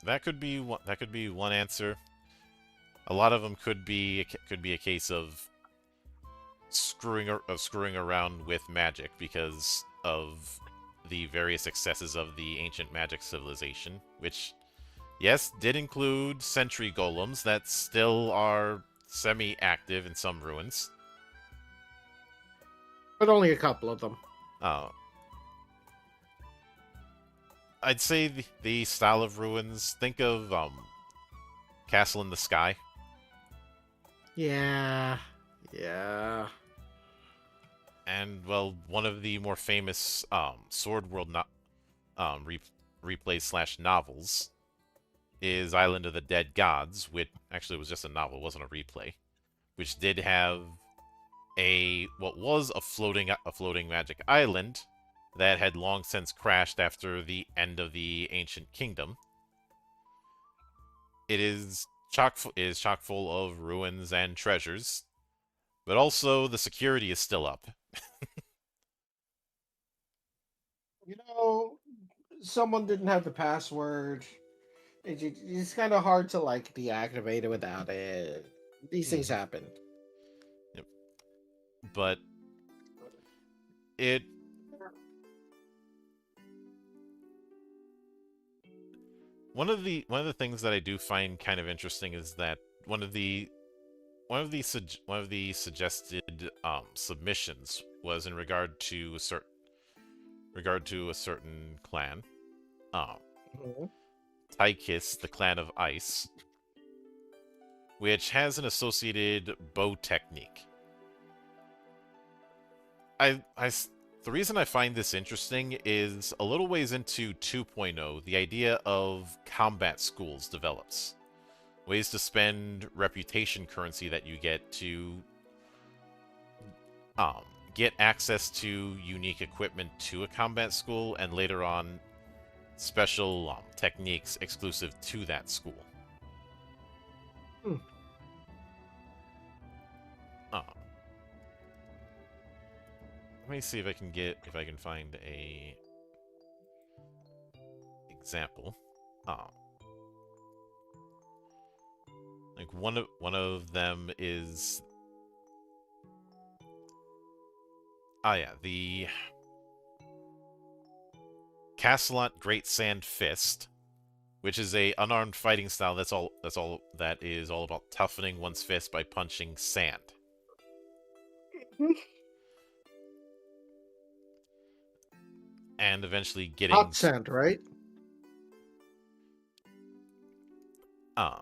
That could be one. That could be one answer. A lot of them could be a case of screwing around with magic because of the various excesses of the ancient magic civilization, which, yes, did include sentry golems that still are semi-active in some ruins. But only a couple of them. Uh, I'd say the style of ruins. Think of Castle in the Sky. Yeah. Yeah. And, well, one of the more famous Sword World replays slash novels is Island of the Dead Gods, which actually was just a novel, it wasn't a replay, which did have what was a floating magic island that had long since crashed after the end of the ancient kingdom. It is chock full of ruins and treasures, but also the security is still up. You know, someone didn't have the password. It's kind of hard to like deactivate it without it. These things Mhm. happen. Yep. But it one of the things that I do find kind of interesting is that one of the suggested submissions was in regard to a certain clan, um, Mhm. Tychus, the clan of ice, which has an associated bow technique. The reason I find this interesting is a little ways into 2.0, the idea of combat schools develops. Ways to spend reputation currency that you get to get access to unique equipment to a combat school, and later on, special techniques exclusive to that school. Hmm. Uh, Let me see if I can find a example. Like one of them is the Castellot Great Sand Fist, which is a unarmed fighting style that is all about toughening one's fist by punching sand. And eventually getting Hot sand, right? uh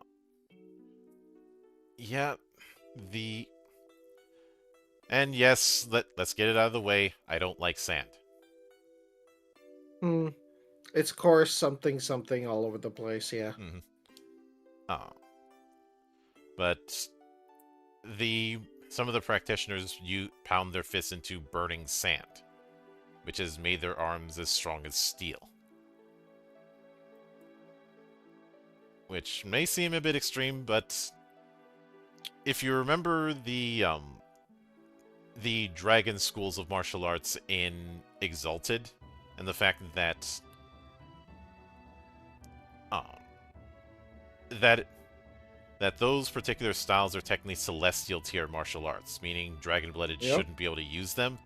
yeah, the and yes, let's get it out of the way. I don't like sand. Hmm. It's coarse something something all over the place. Yeah. Mm-hmm. Uh, But some of the practitioners pound their fists into burning sand, which has made their arms as strong as steel. Which may seem a bit extreme, but if you remember the dragon schools of martial arts in Exalted, and the fact that that those particular styles are technically celestial tier martial arts, meaning dragon-blooded shouldn't be able to use them.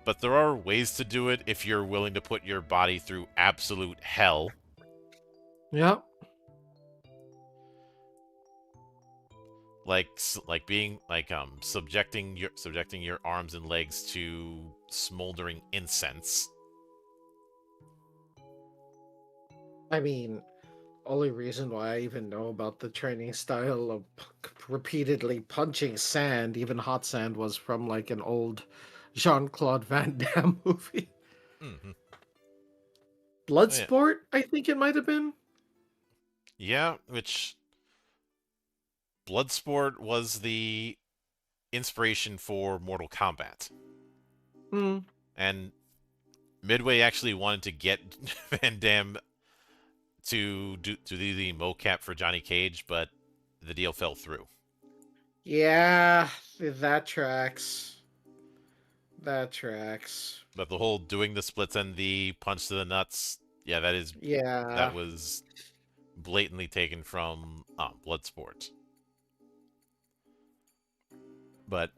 But there are ways to do it if you're willing to put your body through absolute hell. Yep. Like subjecting your arms and legs to smoldering incense. I mean, only reason why I even know about the training style of repeatedly punching sand, even hot sand, was from like an old Jean-Claude Van Damme movie. Mm-hmm. Bloodsport, I think it might have been. Yeah, which Bloodsport was the inspiration for Mortal Kombat. And Midway actually wanted to get Van Damme to do the mocap for Johnny Cage, but the deal fell through. Yeah, that tracks. That tracks. But the whole doing the splits and the punch to the nuts, that was blatantly taken from Bloodsport. But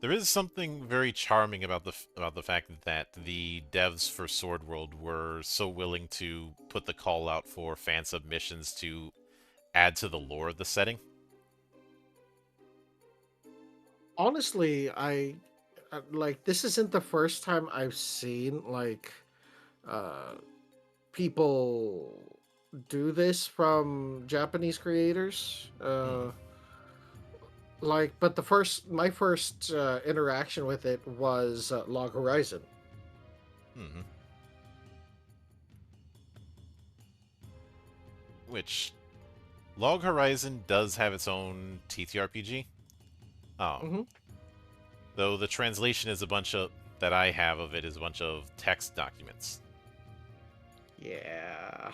there is something very charming about the fact that the devs for Sword World were so willing to put the call out for fan submissions to add to the lore of the setting. Honestly, I like this isn't the first time I've seen like people do this from Japanese creators. But my first interaction with it was Log Horizon. Mm-hmm. Which Log Horizon does have its own TTRPG. Though the translation is a bunch of text documents. Yeah.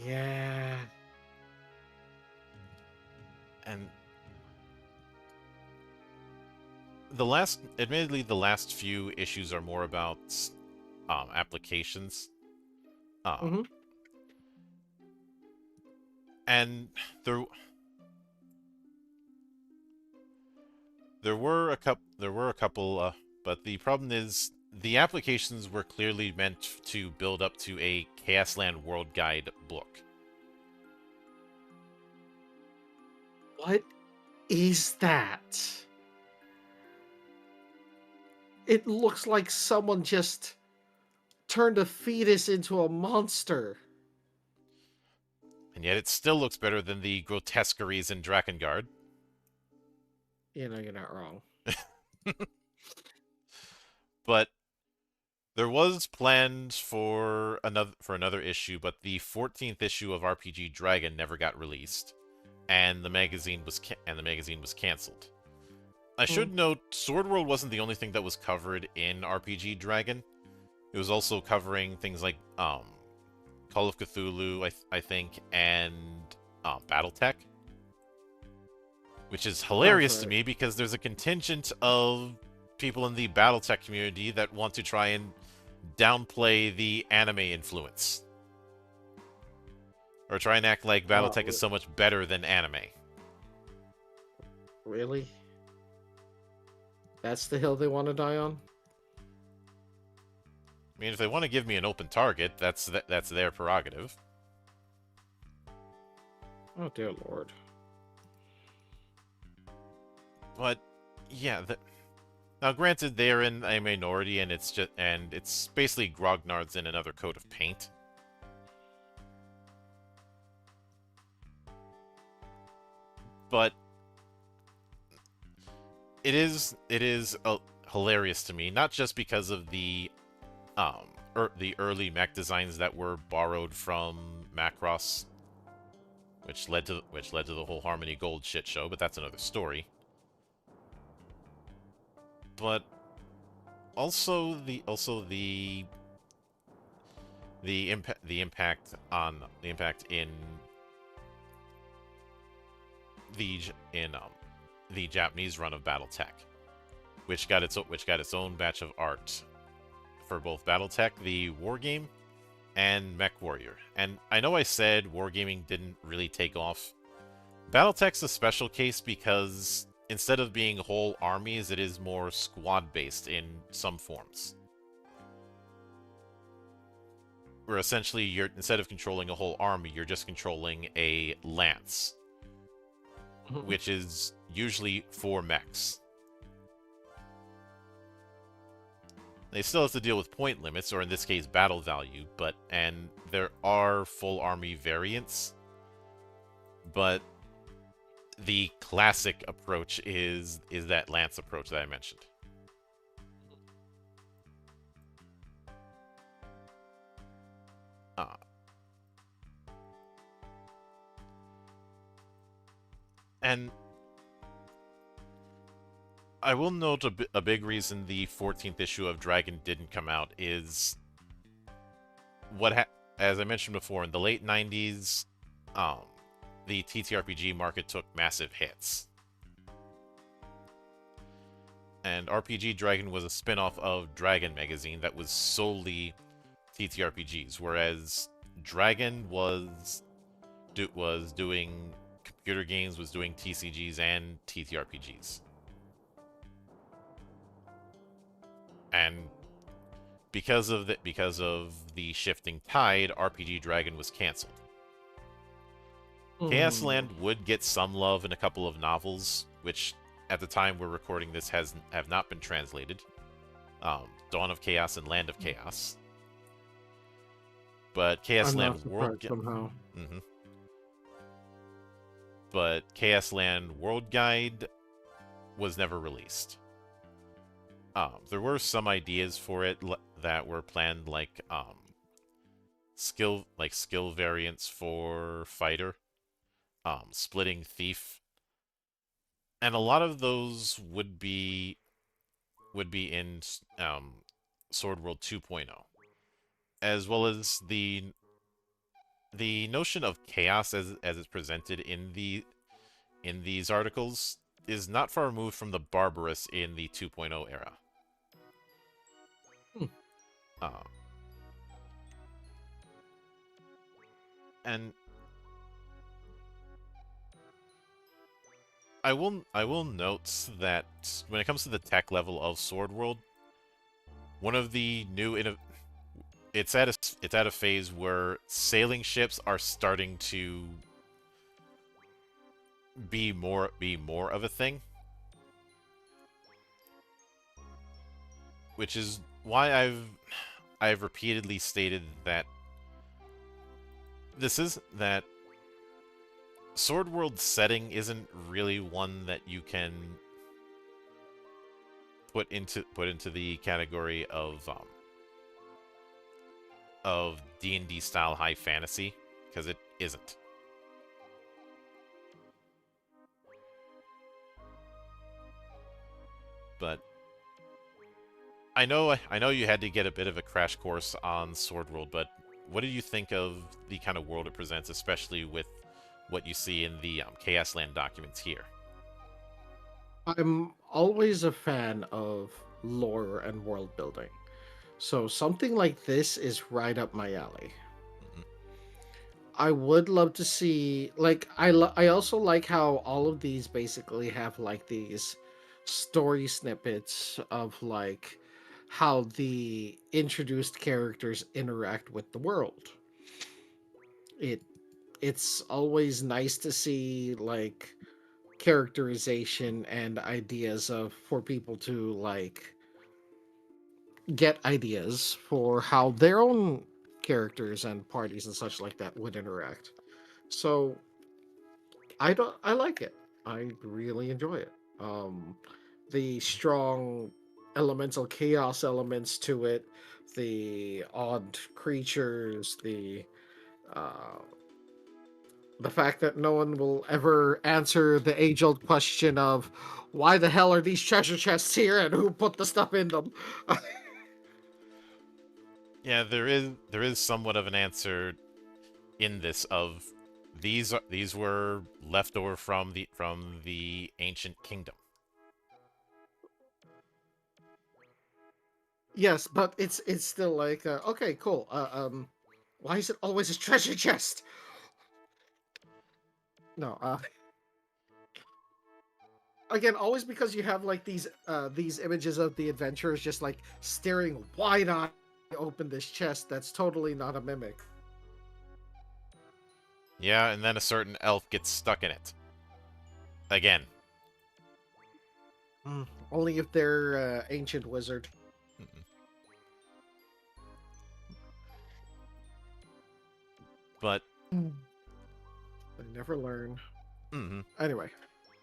Yeah. And admittedly, the last few issues are more about applications. And there were a couple, but the problem is the applications were clearly meant to build up to a Chaos Land World Guide book. What is that? It looks like someone just turned a fetus into a monster. And yet it still looks better than the grotesqueries in Drakengard. You know, you're not wrong. But there was planned for another issue, but the 14th issue of RPG Dragon never got released, and the magazine was canceled. I should note, Sword World wasn't the only thing that was covered in RPG Dragon. It was also covering things like Call of Cthulhu, I think, and BattleTech. Which is hilarious to me because there's a contingent of people in the BattleTech community that want to try and downplay the anime influence. Or try and act like BattleTech is so much better than anime. Really? That's the hill they want to die on? I mean, if they want to give me an open target, that's their prerogative. Oh, dear Lord. But yeah, now granted they're in a minority, and it's basically grognards in another coat of paint. But it is hilarious to me, not just because of the early mech designs that were borrowed from Macross which led to the whole Harmony Gold shit show. But that's another story. But also the impact in the Japanese run of BattleTech, which got its own batch of art for both BattleTech, the war game, and MechWarrior. And I know I said wargaming didn't really take off. BattleTech's a special case because instead of being whole armies, it is more squad-based in some forms. Where essentially, instead of controlling a whole army, you're just controlling a lance, which is usually 4 mechs. They still have to deal with point limits, or in this case, battle value, and there are full army variants, but the classic approach is that lance approach that I mentioned. And I will note a big reason the 14th issue of Dragon didn't come out is as I mentioned before, in the late 90s, the TTRPG market took massive hits. And RPG Dragon was a spin-off of Dragon magazine that was solely TTRPGs, whereas Dragon was doing computer games, was doing TCGs and TTRPGs. And because of the shifting tide, RPG Dragon was canceled. Chaos Land would get some love in a couple of novels, which at the time we're recording this have not been translated. Dawn of Chaos and Land of Chaos. But Chaos Land World somehow. But Chaos Land World Guide was never released. There were some ideas for it that were planned, like skill variants for fighter, splitting thief, and a lot of those would be in Sword World 2.0, as well as the notion of chaos as it's presented in these articles is not far removed from the barbarous in the 2.0 era. And I will note that when it comes to the tech level of Sword World, one of the new it's at a phase where sailing ships are starting to be more of a thing, which is why I've repeatedly stated that Sword World setting isn't really one that you can put into the category of D&D style high fantasy, because it isn't. But I know you had to get a bit of a crash course on Sword World, but what do you think of the kind of world it presents, especially with what you see in the Chaos Land documents here? I'm always a fan of lore and world building, so something like this is right up my alley. I would love to see, like, I also like how all of these basically have like these story snippets of like how the introduced characters interact with the world. It's always nice to see like characterization and ideas for people to like get ideas for how their own characters and parties and such like that would interact. So I like it. I really enjoy it. The strong elemental chaos elements to it, the odd creatures, the The fact that no one will ever answer the age-old question of why the hell are these treasure chests here and who put the stuff in them? Yeah, there is somewhat of an answer in this of these were left over from the ancient kingdom. Yes, but it's still like okay, cool. Why is it always a treasure chest? No, again, always because you have like these images of the adventurers just like staring wide-eyed open this chest that's totally not a mimic. Yeah, and then a certain elf gets stuck in it. Again. Only if they're ancient wizard. Mm-mm. But They never learn. mhm. Anyway.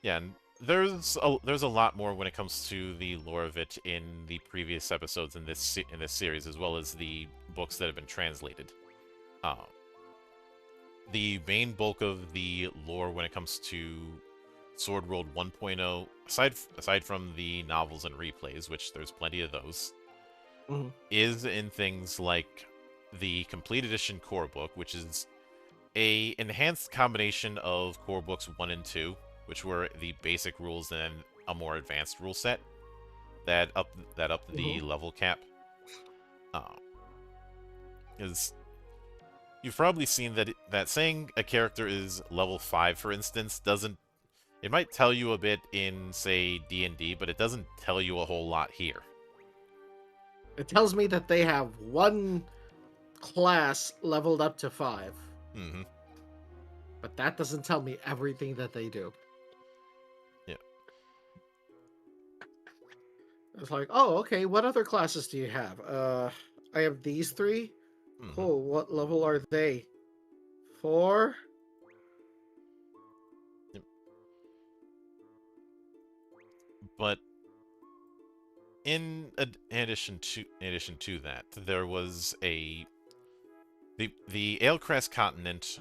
Yeah, and there's a lot more when it comes to the lore of it in the previous episodes in this series, as well as the books that have been translated. The main bulk of the lore when it comes to Sword World 1.0, aside from the novels and replays, which there's plenty of those, is in things like the Complete Edition Core Book, which is a enhanced combination of Core Books 1 and 2, which were the basic rules and then a more advanced rule set that up the level cap. Is you've probably seen that saying a character is level 5, for instance, doesn't. It might tell you a bit in, say, D&D, but it doesn't tell you a whole lot here. It tells me that they have one class leveled up to 5. Mm-hmm. But that doesn't tell me everything that they do. Yeah. It's like, oh, okay, what other classes do you have? I have these 3. Mm-hmm. Cool, what level are they? 4? Yep. But in addition to that, there was the Alecrest continent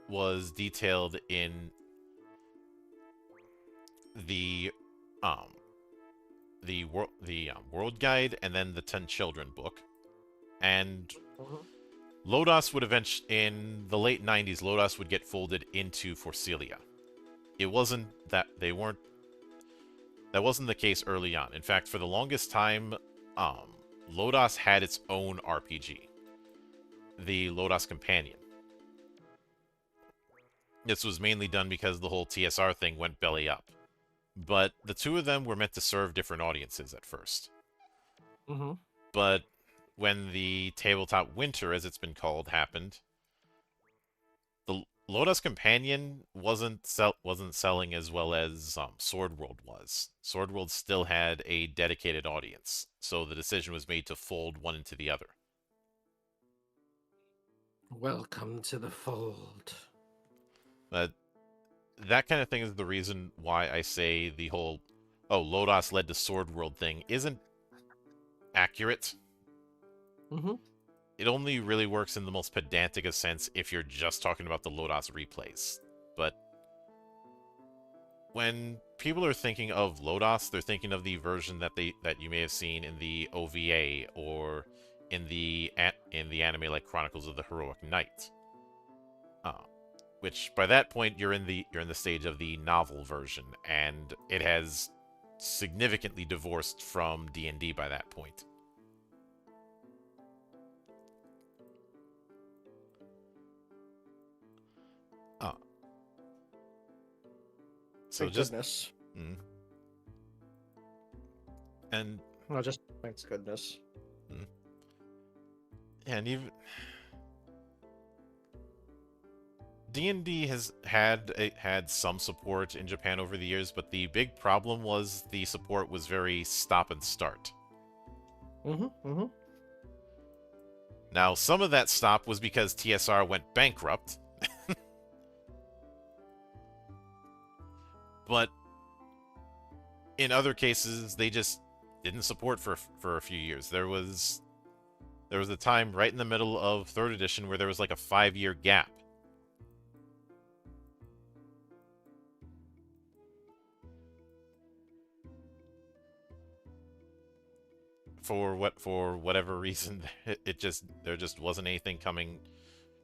was detailed in the World Guide and then the 10 Children book, and Lodos would eventually, in the late 90s, Lodos would get folded into Forcilia. It wasn't that that wasn't the case early on. In fact, for the longest time, Lodos had its own RPG, the Lodos Companion. This was mainly done because the whole TSR thing went belly up. But the two of them were meant to serve different audiences at first. But when the Tabletop Winter, as it's been called, happened, the Lodos Companion wasn't selling as well as Sword World was. Sword World still had a dedicated audience, so the decision was made to fold one into the other. Welcome to the fold. But that kind of thing is the reason why I say the whole Lodos led to Sword World thing isn't accurate. It only really works in the most pedantic of sense if you're just talking about the Lodos replays. But when people are thinking of Lodos, they're thinking of the version that you may have seen in the OVA or in the anime like Chronicles of the Heroic Knight. Which by that point you're in the stage of the novel version, and it has significantly divorced from D&D by that point. So thank just goodness. And no, just thanks goodness. And even D&D has had some support in Japan over the years, but the big problem was the support was very stop and start. Now, some of that stop was because TSR went bankrupt. But in other cases, they just didn't support for a few years. There was a time right in the middle of 3rd edition where there was like a 5-year gap. for whatever reason, there just wasn't anything coming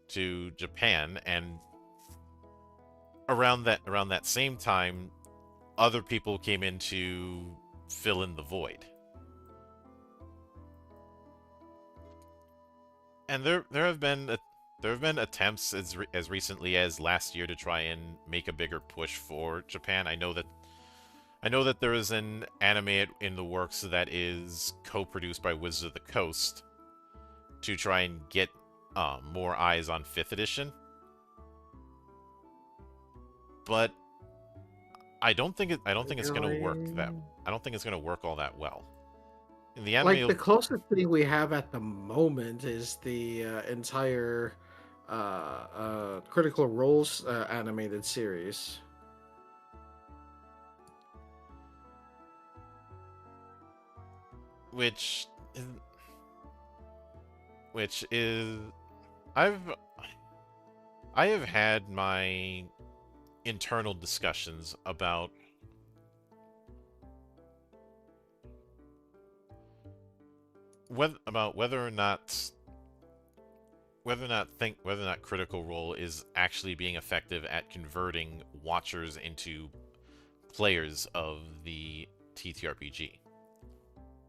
to Japan, and around that same time, other people came in to fill in the void. And there have been attempts as recently as last year to try and make a bigger push for Japan. I know that there is an anime in the works that is co-produced by Wizards of the Coast to try and get more eyes on 5th edition. But I don't think it's gonna work all that well. In the anime, Like the closest thing we have at the moment is the entire Critical Roles animated series. which is I have had my internal discussions about whether or not Critical Role is actually being effective at converting watchers into players of the TTRPG.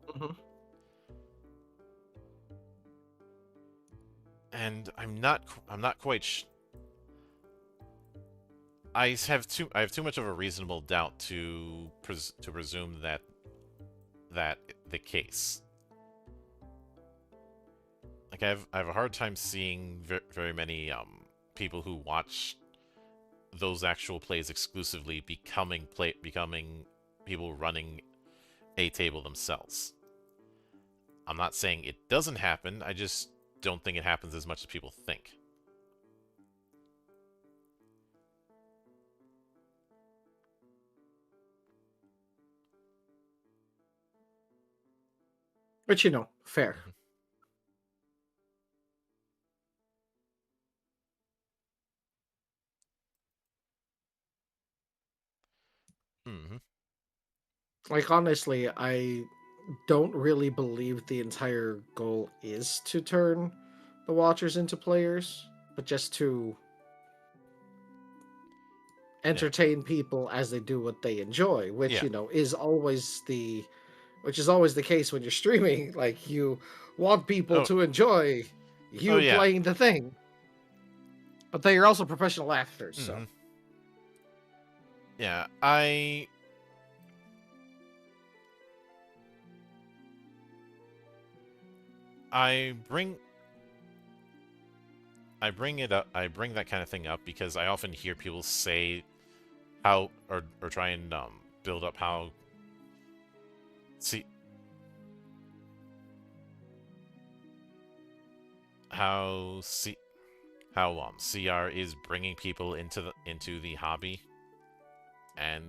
Mm-hmm. And I'm not quite. I have too much of a reasonable doubt to presume that the case. Like I have a hard time seeing very many people who watch those actual plays exclusively becoming people running a table themselves. I'm not saying it doesn't happen. I just don't think it happens as much as people think. But fair. Mm-hmm. Like honestly, I don't really believe the entire goal is to turn the watchers into players, but just to entertain people as they do what they enjoy, which is always the case when you're streaming. Like you want people to enjoy you playing the thing, but they are also professional actors. So yeah, I bring that kind of thing up because I often hear people say how or try and build up how CR is bringing people into the hobby, and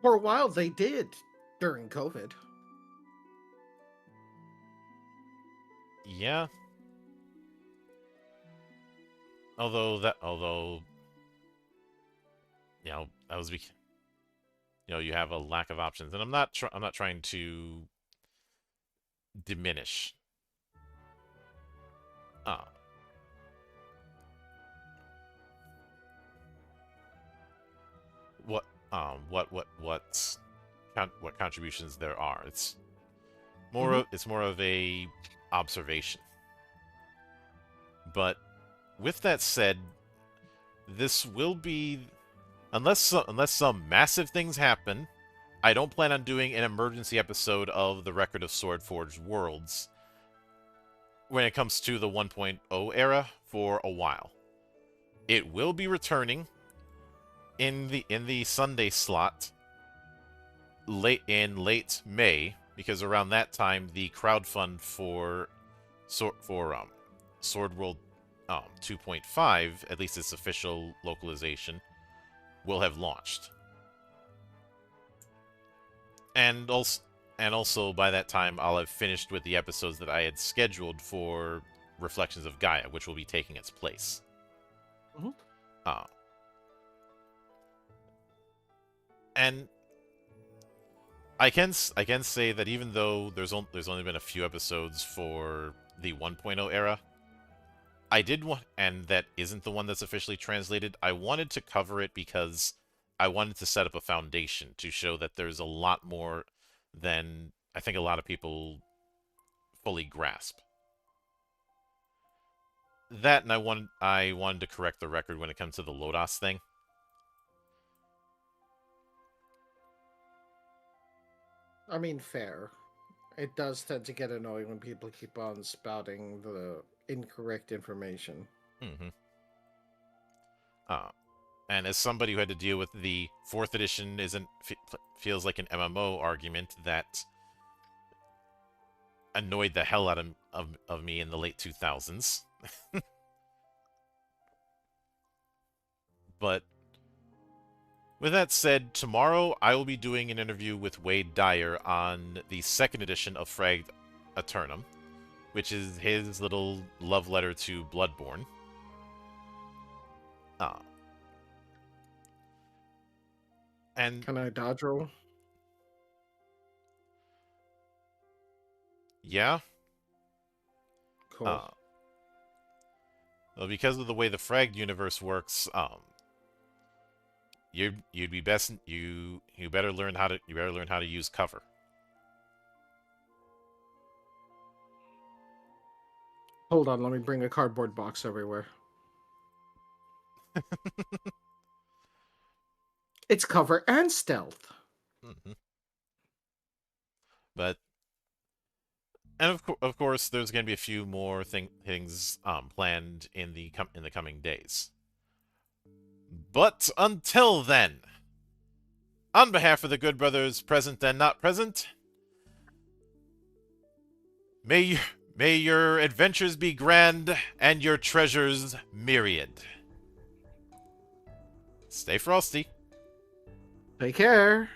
for a while they did during COVID. Yeah. Although that was you have a lack of options, and I'm not trying to diminish what contributions there are. It's more of a observation. But with that said, this will be, unless some massive things happen, I don't plan on doing an emergency episode of the Record of Swordforged Worlds when it comes to the 1.0 era for a while. It will be returning in the Sunday slot late May, because around that time the crowdfund for Sword World 2.5, at least its official localization, will have launched. And also by that time I'll have finished with the episodes that I had scheduled for Reflections of Gaia, which will be taking its place. And I can say that even though there's only been a few episodes for the 1.0 era, I did want, and that isn't the one that's officially translated. I wanted to cover it because I wanted to set up a foundation to show that there's a lot more than I think a lot of people fully grasp. That, and I wanted to correct the record when it comes to the Lodos thing. I mean, fair. It does tend to get annoying when people keep on spouting the incorrect information. Mm-hmm. And as somebody who had to deal with the 4th edition feels like an MMO argument that annoyed the hell out of me in the late 2000s. But with that said, tomorrow I will be doing an interview with Wade Dyer on the 2nd edition of Frag Eternum, which is his little love letter to Bloodborne. And Can I dodge roll? yeah. Cool. Well, because of the way the Fragged universe works, you'd be best you better learn how to use cover. Hold on, let me bring a cardboard box everywhere. It's cover and stealth. Mm-hmm. But and of course, there's going to be a few more things planned in the coming days. But until then, on behalf of the good brothers present and not present, may your adventures be grand and your treasures myriad. Stay frosty. Take care.